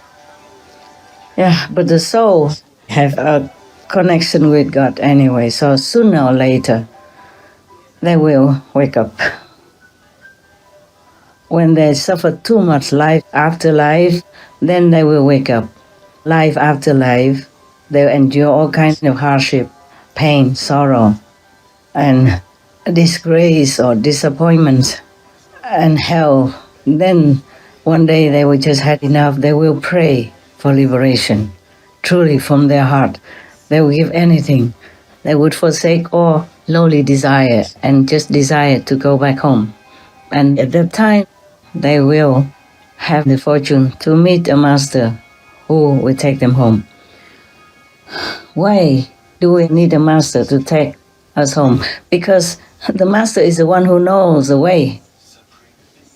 Yeah, but the soul have a connection with God anyway, so sooner or later they will wake up. When they suffer too much life after life, then they will wake up. Life after life, they'll endure all kinds of hardship, pain, sorrow, and disgrace or disappointment and hell. Then one day they will just had enough. They will pray for liberation, truly from their heart. They will give anything. They would forsake all lowly desire and just desire to go back home. And at that time, they will have the fortune to meet a master who will take them home. Why do we need a master to take us home? Because the master is the one who knows the way.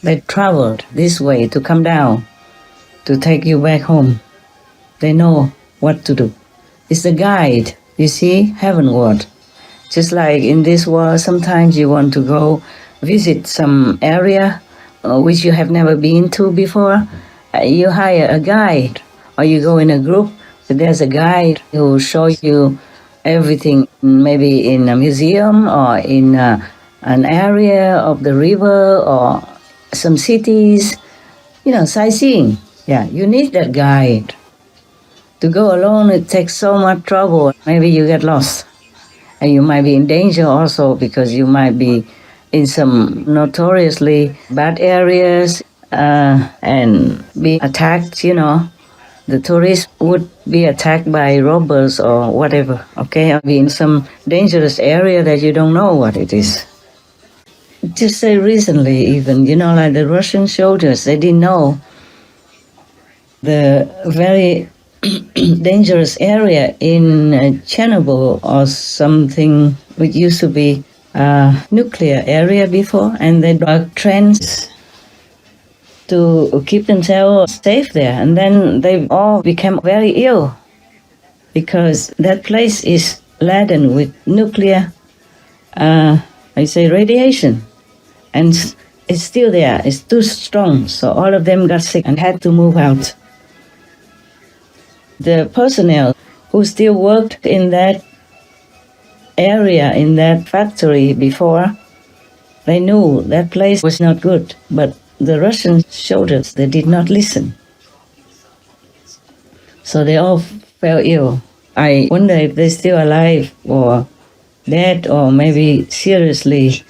They traveled this way to come down, to take you back home. They know what to do. It's the guide, you see, heavenward. Just like in this world, sometimes you want to go visit some area which you have never been to before. You hire a guide, or you go in a group, there's a guide who will show you everything, maybe in a museum or in an area of the river or some cities, sightseeing. Yeah, you need that guide. To go alone, it takes so much trouble. Maybe you get lost. And you might be in danger also because you might be in some notoriously bad areas and be attacked, The tourists would be attacked by robbers or whatever, okay? Or be in some dangerous area that you don't know what it is. Just say recently even, like the Russian soldiers, they didn't know the very dangerous area in Chernobyl or something which used to be a nuclear area before, and they dug trenches to keep themselves safe there. And then they all became very ill because that place is laden with nuclear, radiation. And it's still there. It's too strong. So all of them got sick and had to move out. The personnel who still worked in that area, in that factory before, they knew that place was not good. But the Russian soldiers, they did not listen. So they all fell ill. I wonder if they're still alive or dead or maybe seriously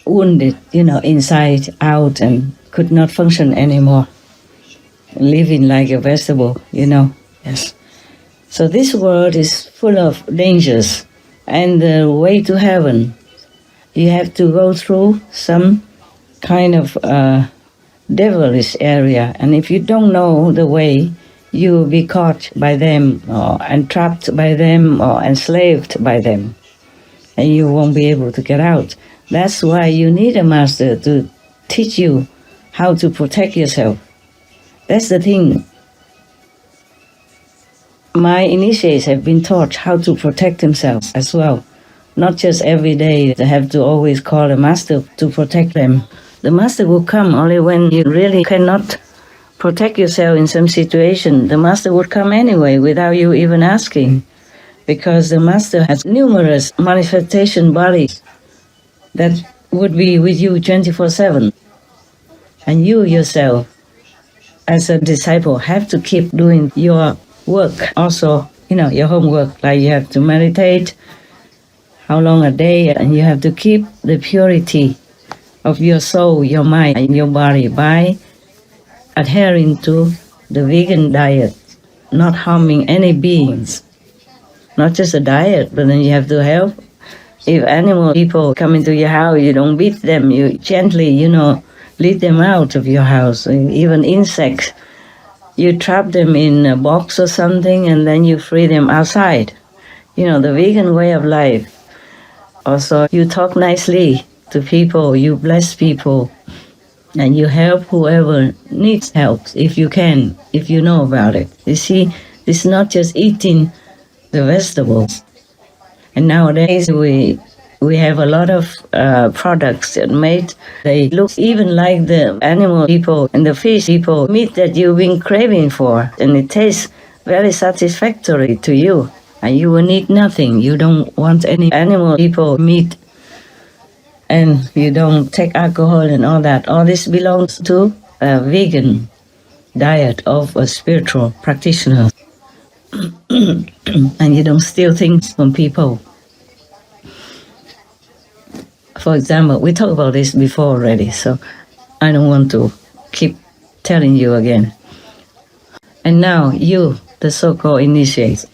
wounded, inside out and could not function anymore. Living like a vegetable, Yes. So this world is full of dangers. And the way to heaven, you have to go through some kind of devilish area. And if you don't know the way, you will be caught by them or entrapped by them or enslaved by them. And you won't be able to get out. That's why you need a master to teach you how to protect yourself. That's the thing. My initiates have been taught how to protect themselves as well. Not just every day they have to always call a master to protect them. The master will come only when you really cannot protect yourself in some situation. The master would come anyway without you even asking, because the master has numerous manifestation bodies that would be with you 24/7. And you yourself, as a disciple, have to keep doing your work also, your homework, like you have to meditate, how long a day, and you have to keep the purity of your soul, your mind, and your body by adhering to the vegan diet, not harming any beings. Not just a diet, but then you have to help. If animal people come into your house, you don't beat them, you gently, lead them out of your house. Even insects, you trap them in a box or something and then you free them outside. The vegan way of life. Also, you talk nicely to people, you bless people, and you help whoever needs help if you can, if you know about it. You see, it's not just eating the vegetables. And nowadays we have a lot of products that made, they look even like the animal people and the fish people, meat that you've been craving for. And it tastes very satisfactory to you. And you will need nothing. You don't want any animal people meat. And you don't take alcohol and all that. All this belongs to a vegan diet of a spiritual practitioner. And you don't steal things from people. For example, we talked about this before already, so I don't want to keep telling you again. And now you, the so-called initiates,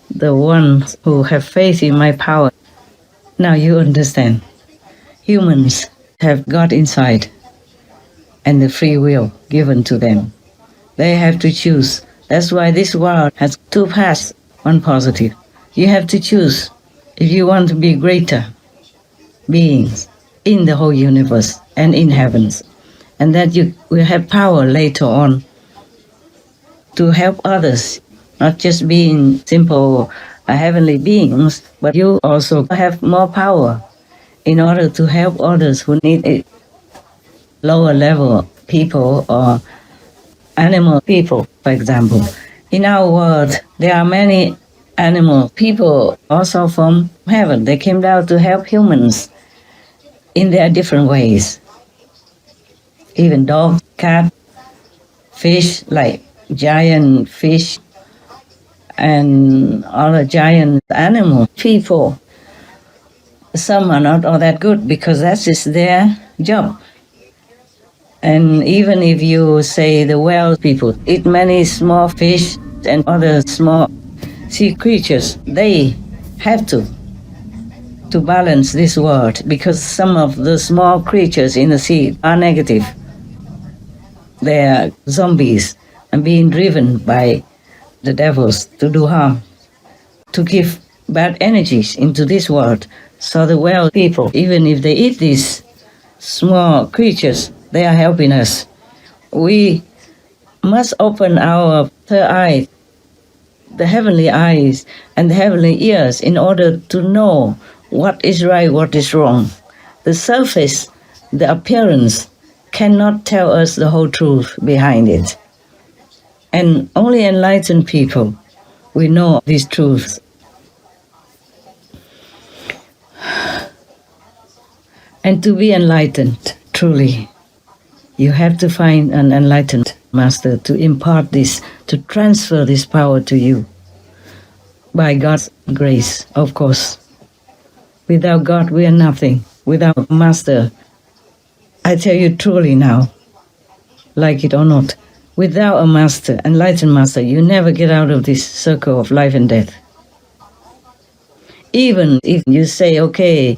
the ones who have faith in my power, now you understand. Humans have God inside and the free will given to them. They have to choose. That's why this world has two paths, one positive. You have to choose if you want to be greater beings in the whole universe and in heavens, and that you will have power later on to help others, not just being simple heavenly beings, but you also have more power in order to help others who need it. Lower level people or animal people, for example. In our world, there are many animal people also from heaven. They came down to help humans in their different ways. Even dogs, cat, fish, like giant fish, and other giant animal people. Some are not all that good because that's just their job. And even if you say the whale people eat many small fish and other small sea creatures, they have to balance this world, because some of the small creatures in the sea are negative. They are zombies and being driven by the devils to do harm, to give bad energies into this world. So the whale people, even if they eat these small creatures, they are helping us We must open our third eye, the heavenly eyes and the heavenly ears, in order to know what is right, what is wrong. The surface, the appearance, cannot tell us the whole truth behind it. And only enlightened people, we know these truths. And to be enlightened, truly, you have to find an enlightened master to impart this, to transfer this power to you. By God's grace, of course. Without God, we are nothing. Without master, I tell you truly now, like it or not, without a master, enlightened master, you never get out of this circle of life and death. Even if you say, okay,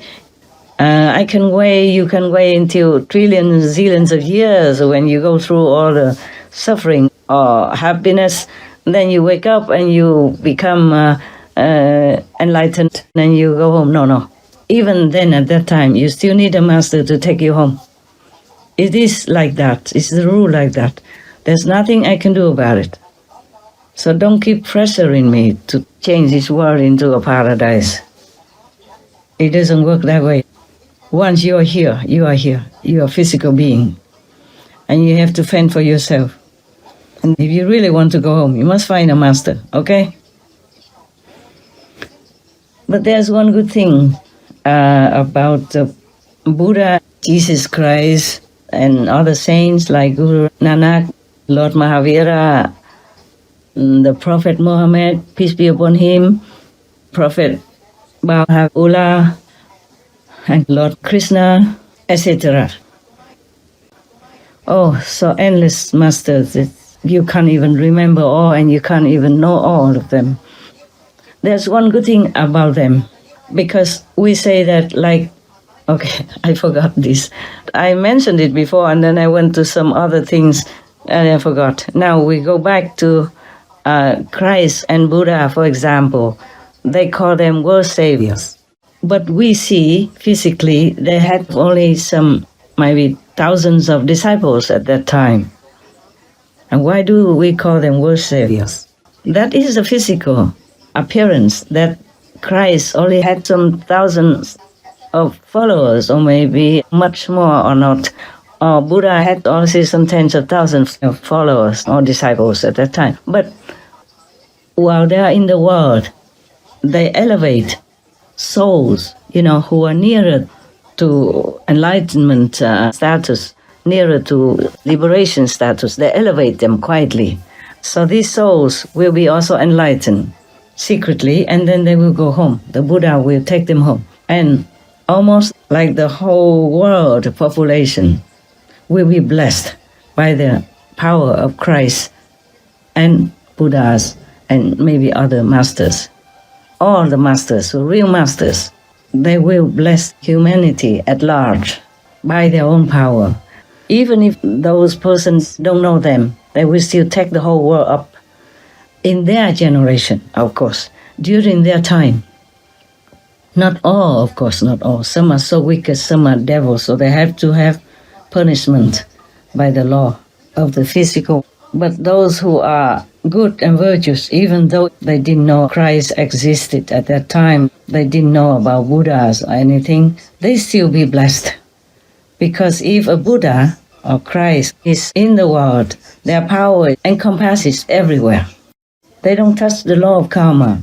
I can wait, you can wait until trillions, zillions of years when you go through all the suffering or happiness, then you wake up and you become enlightened and you go home. No. Even then, at that time, you still need a master to take you home. It is like that. It's the rule like that. There's nothing I can do about it. So don't keep pressuring me to change this world into a paradise. It doesn't work that way. Once you are here, you are here. You are a physical being. And you have to fend for yourself. And if you really want to go home, you must find a master, okay? But there's one good thing about Buddha, Jesus Christ, and other saints like Guru Nanak, Lord Mahavira, the Prophet Muhammad, peace be upon him, Prophet Baha'u'llah, and Lord Krishna, etc. Oh, so endless masters. You can't even remember all, and you can't even know all of them. There's one good thing about them, because we say that like, okay, I forgot this. I mentioned it before, and then I went to some other things, and I forgot. Now we go back to Christ and Buddha, for example. They call them world saviors. But we see physically they had only some, maybe thousands of disciples at that time. And why do we call them world saviors? That is the physical appearance, that Christ only had some thousands of followers, or maybe much more or not. Or Buddha had also some tens of thousands of followers or disciples at that time. But while they are in the world, they elevate souls, who are nearer to enlightenment status, nearer to liberation status. They elevate them quietly. So these souls will be also enlightened secretly, and then they will go home. The Buddha will take them home. And almost like the whole world population will be blessed by the power of Christ and Buddhas and maybe other masters. All the masters, real masters, they will bless humanity at large by their own power. Even if those persons don't know them, they will still take the whole world up in their generation, of course, during their time. Not all, of course, not all. Some are so wicked, some are devils, so they have to have punishment by the law of the physical. But those who are good and virtuous, even though they didn't know Christ existed at that time, they didn't know about Buddhas or anything, they still be blessed. Because if a Buddha or Christ is in the world, their power encompasses everywhere. They don't touch the law of karma.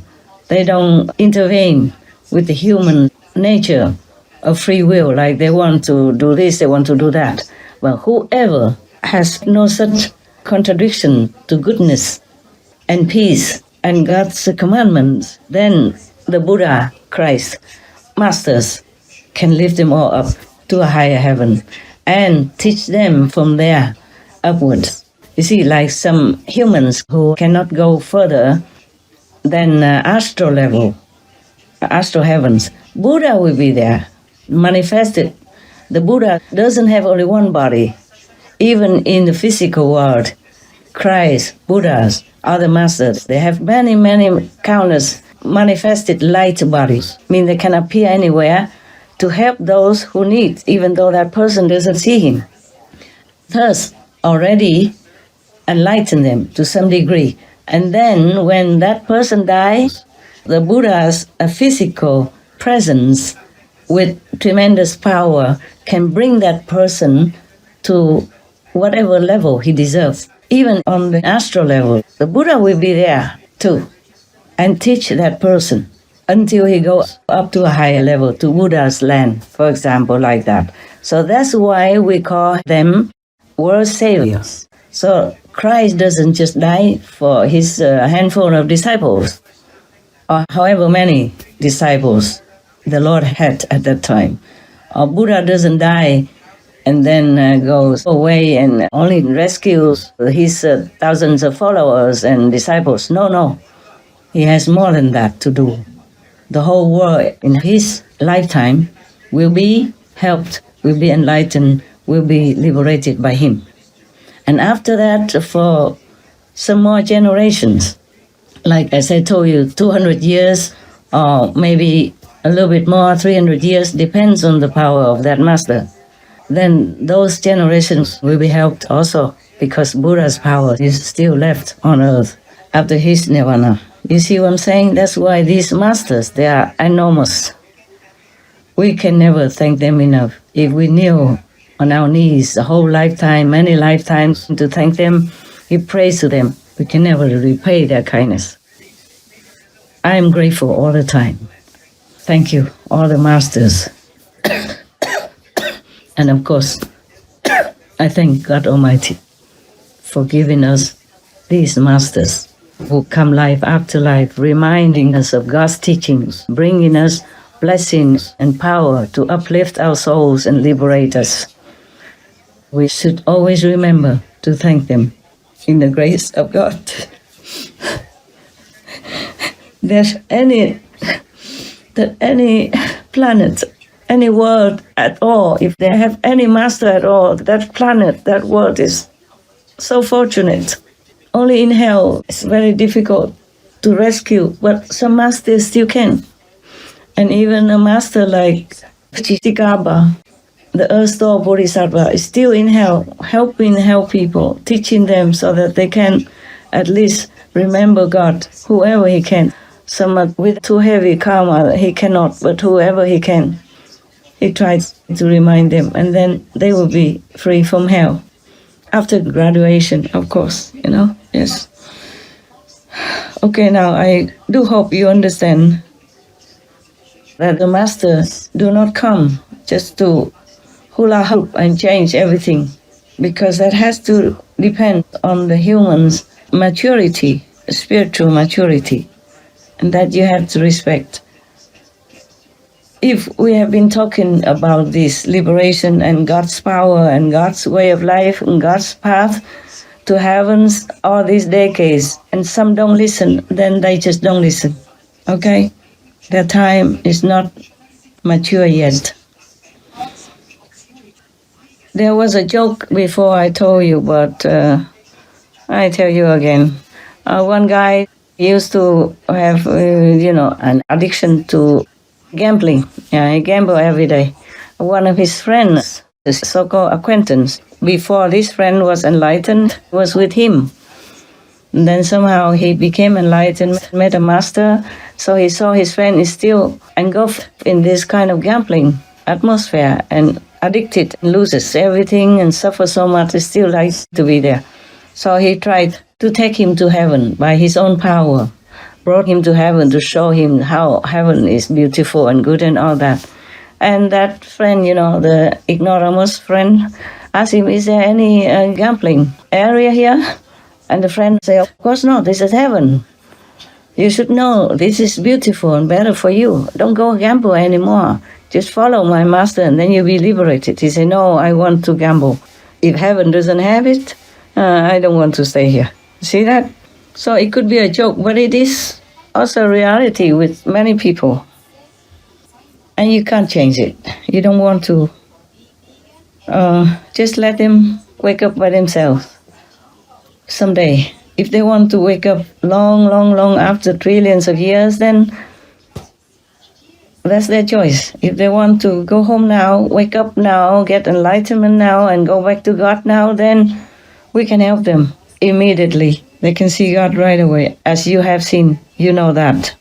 They don't intervene with the human nature of free will, like they want to do this, they want to do that. Well, whoever has no such contradiction to goodness and peace and God's commandments, then the Buddha, Christ, masters can lift them all up to a higher heaven and teach them from there upwards. You see, like some humans who cannot go further than astral level, astral heavens, Buddha will be there, manifested. The Buddha doesn't have only one body. Even in the physical world, Christ, Buddhas, other masters, they have many, many countless manifested light bodies. I mean, they can appear anywhere to help those who need, even though that person doesn't see him. Thus, already enlightened them to some degree. And then when that person dies, the Buddha's physical presence with tremendous power can bring that person to whatever level he deserves. Even on the astral level, the Buddha will be there too and teach that person until he goes up to a higher level, to Buddha's land, for example, like that. So that's why we call them world saviors. So Christ doesn't just die for his handful of disciples, or however many disciples the Lord had at that time. Or Buddha doesn't die and then goes away and only rescues his thousands of followers and disciples. No. He has more than that to do. The whole world in his lifetime will be helped, will be enlightened, will be liberated by him. And after that, for some more generations, like as I told you, 200 years or maybe a little bit more, 300 years, depends on the power of that master. Then those generations will be helped also because Buddha's power is still left on earth after his nirvana. You see what I'm saying? That's why these masters, they are enormous. We can never thank them enough. If we kneel on our knees a whole lifetime, many lifetimes to thank them, we pray to them, we can never repay their kindness. I am grateful all the time. Thank you, all the masters. And of course, I thank God Almighty for giving us these masters who come life after life, reminding us of God's teachings, bringing us blessings and power to uplift our souls and liberate us. We should always remember to thank them in the grace of God. There's any planet, any world at all, if they have any master at all, that planet, that world is so fortunate. Only in hell it's very difficult to rescue, but some masters still can. And even a master like Chitikaba, the Earth Store Bodhisattva, is still in hell, helping hell people, teaching them so that they can at least remember God, whoever he can. Some with too heavy karma, he cannot, but whoever he can, he tries to remind them, and then they will be free from hell. After graduation, of course, yes. Okay, now I do hope you understand that the masters do not come just to hula hoop and change everything, because that has to depend on the human's maturity, spiritual maturity, and that you have to respect. If we have been talking about this liberation and God's power and God's way of life and God's path to heavens all these decades, and some don't listen, then they just don't listen, okay? Their time is not mature yet. There was a joke before I told you, but I tell you again. One guy used to have, an addiction to gambling. Yeah, he gambled every day. One of his friends, a so-called acquaintance, before this friend was enlightened, was with him. And then somehow he became enlightened, met a master, so he saw his friend is still engulfed in this kind of gambling atmosphere and addicted, loses everything and suffers so much, he still likes to be there. So he tried to take him to heaven by his own power, brought him to heaven to show him how heaven is beautiful and good and all that. And that friend, the ignoramus friend, asked him, is there any gambling area here? And the friend said, of course not, this is heaven. You should know this is beautiful and better for you. Don't go gamble anymore. Just follow my master and then you'll be liberated. He said, no, I want to gamble. If heaven doesn't have it, I don't want to stay here. See that? So it could be a joke, but it is also a reality with many people. And you can't change it. You don't want to. Just let them wake up by themselves someday. If they want to wake up long after trillions of years, then that's their choice. If they want to go home now, wake up now, get enlightenment now, and go back to God now, then we can help them immediately. They can see God right away. As you have seen, you know that.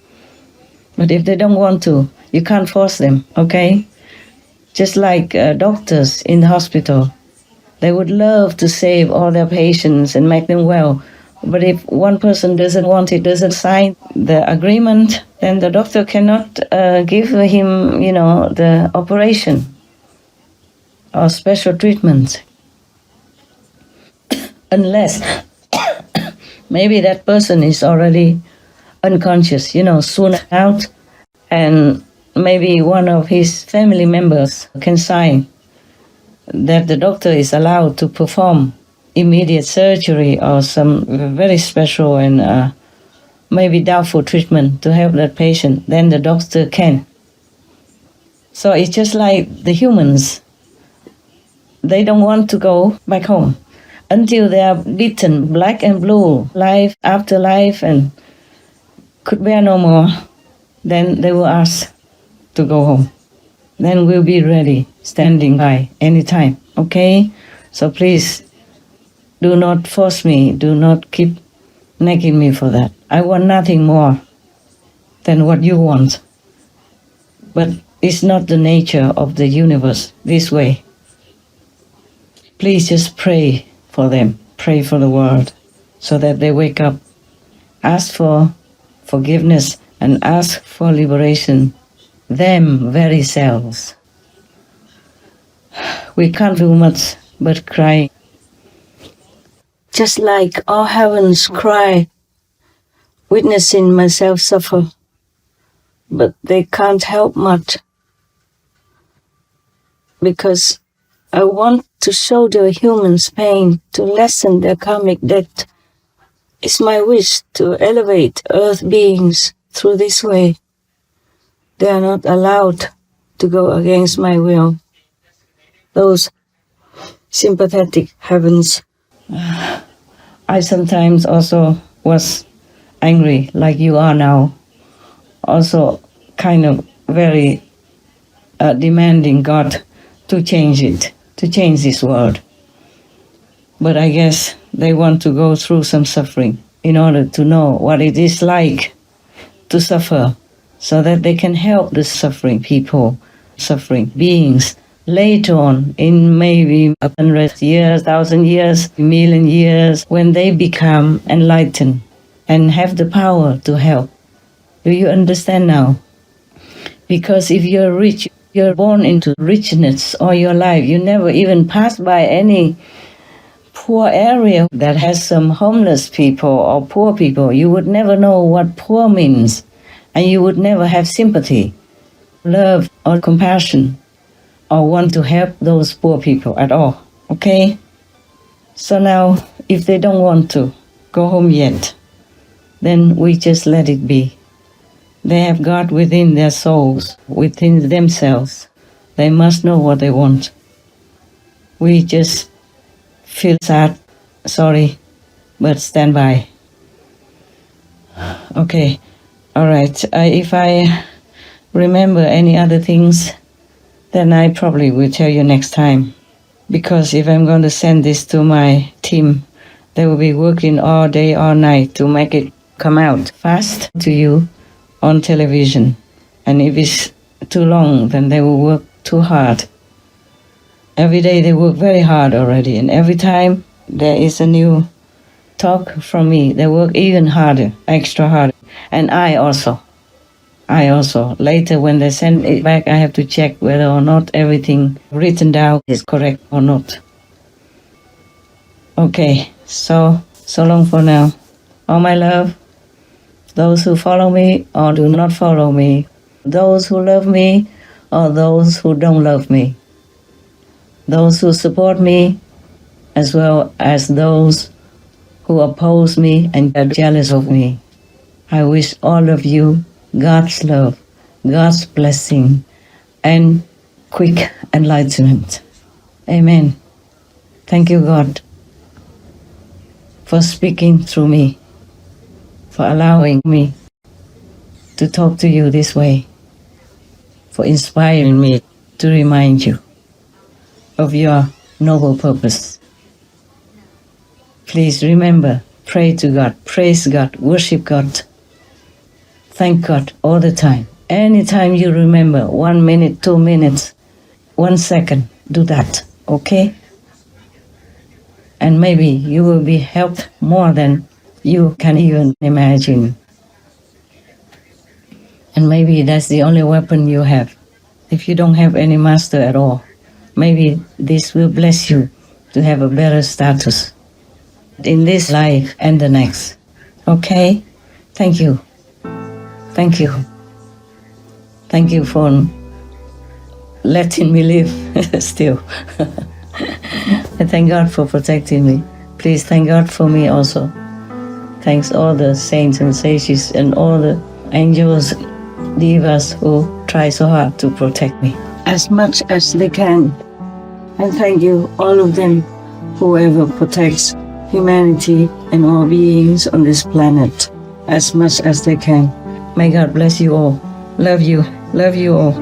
But if they don't want to, you can't force them, okay? Just like doctors in the hospital. They would love to save all their patients and make them well. But if one person doesn't want it, doesn't sign the agreement, then the doctor cannot give him, the operation or special treatment. Unless maybe that person is already unconscious, soon out, and maybe one of his family members can sign that the doctor is allowed to perform immediate surgery or some very special and maybe doubtful treatment to help that patient, then the doctor can. So it's just like the humans. They don't want to go back home until they are beaten black and blue, life after life, and could bear no more. Then they will ask to go home. Then we'll be ready, standing by anytime, okay? So please, do not force me, do not keep nagging me for that. I want nothing more than what you want. But it's not the nature of the universe this way. Please just pray for them, pray for the world, so that they wake up. Ask for forgiveness and ask for liberation, them very selves. We can't do much but cry. Just like all heavens cry, witnessing myself suffer, but they can't help much. Because I want to show the humans pain, to lessen their karmic debt. It's my wish to elevate earth beings through this way. They are not allowed to go against my will. Those sympathetic heavens. I sometimes also was angry, like you are now. Also kind of very demanding God to change it, to change this world. But I guess they want to go through some suffering in order to know what it is like to suffer, so that they can help the suffering people, suffering beings, later on, in maybe 100 years, 1,000 years, a million years, when they become enlightened and have the power to help. Do you understand now? Because if you're rich, you're born into richness all your life. You never even pass by any poor area that has some homeless people or poor people. You would never know what poor means, and you would never have sympathy, love, or compassion, or want to help those poor people at all, okay? So now, if they don't want to go home yet, then we just let it be. They have God within their souls, within themselves. They must know what they want. We just feel sad, sorry, but stand by. Okay, all right. If I remember any other things, then I probably will tell you next time. Because if I'm going to send this to my team, they will be working all day, all night to make it come out fast to you on television. And if it's too long, then they will work too hard. Every day they work very hard already, and every time there is a new talk from me, they work even harder, extra harder. And I also. Later when they send it back, I have to check whether or not everything written down is correct or not. Okay, so long for now. All my love, those who follow me or do not follow me, those who love me or those who don't love me, those who support me as well as those who oppose me and are jealous of me. I wish all of you God's love, God's blessing, and quick enlightenment. Amen. Thank you, God, for speaking through me, for allowing me to talk to you this way, for inspiring me to remind you of your noble purpose. Please remember, pray to God, praise God, worship God, thank God all the time. Anytime you remember, 1 minute, 2 minutes, 1 second, do that, okay? And maybe you will be helped more than you can even imagine. And maybe that's the only weapon you have. If you don't have any master at all, maybe this will bless you to have a better status in this life and the next. Okay? Thank you. Thank you. Thank you for letting me live still. I thank God for protecting me. Please thank God for me also. Thanks all the saints and sages and all the angels, divas who try so hard to protect me as much as they can. And thank you, all of them, whoever protects humanity and all beings on this planet as much as they can. May God bless you all. Love you. Love you all.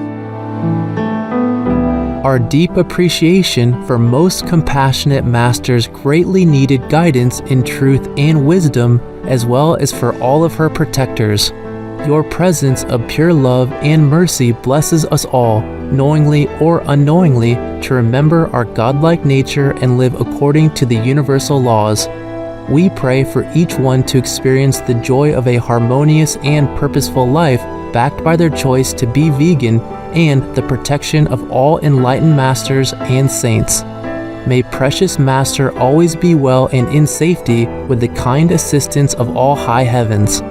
Our deep appreciation for most compassionate masters' greatly needed guidance in truth and wisdom, as well as for all of her protectors. Your presence of pure love and mercy blesses us all, knowingly or unknowingly, to remember our godlike nature and live according to the universal laws. We pray for each one to experience the joy of a harmonious and purposeful life, backed by their choice to be vegan, and the protection of all enlightened masters and saints. May precious Master always be well and in safety with the kind assistance of all high heavens.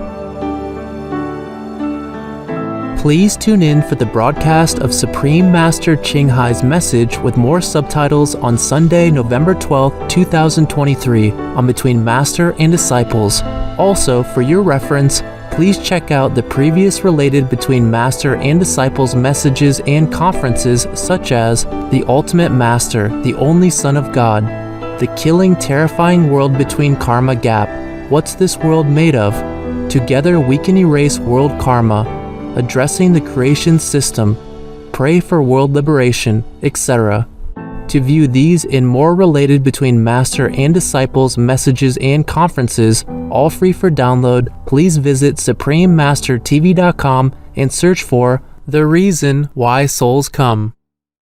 Please tune in for the broadcast of Supreme Master Ching Hai's message with more subtitles on Sunday, November 12, 2023 on Between Master and Disciples. Also, for your reference, please check out the previous related Between Master and Disciples messages and conferences such as The Ultimate Master, the Only Son of God, The Killing Terrifying World Between Karma Gap, What's This World Made Of, Together We Can Erase World Karma, Addressing the Creation System, Pray for World Liberation, etc. To view these and more related Between Master and Disciples messages and conferences, all free for download, please visit SupremeMasterTV.com and search for The Reason Why Souls Come.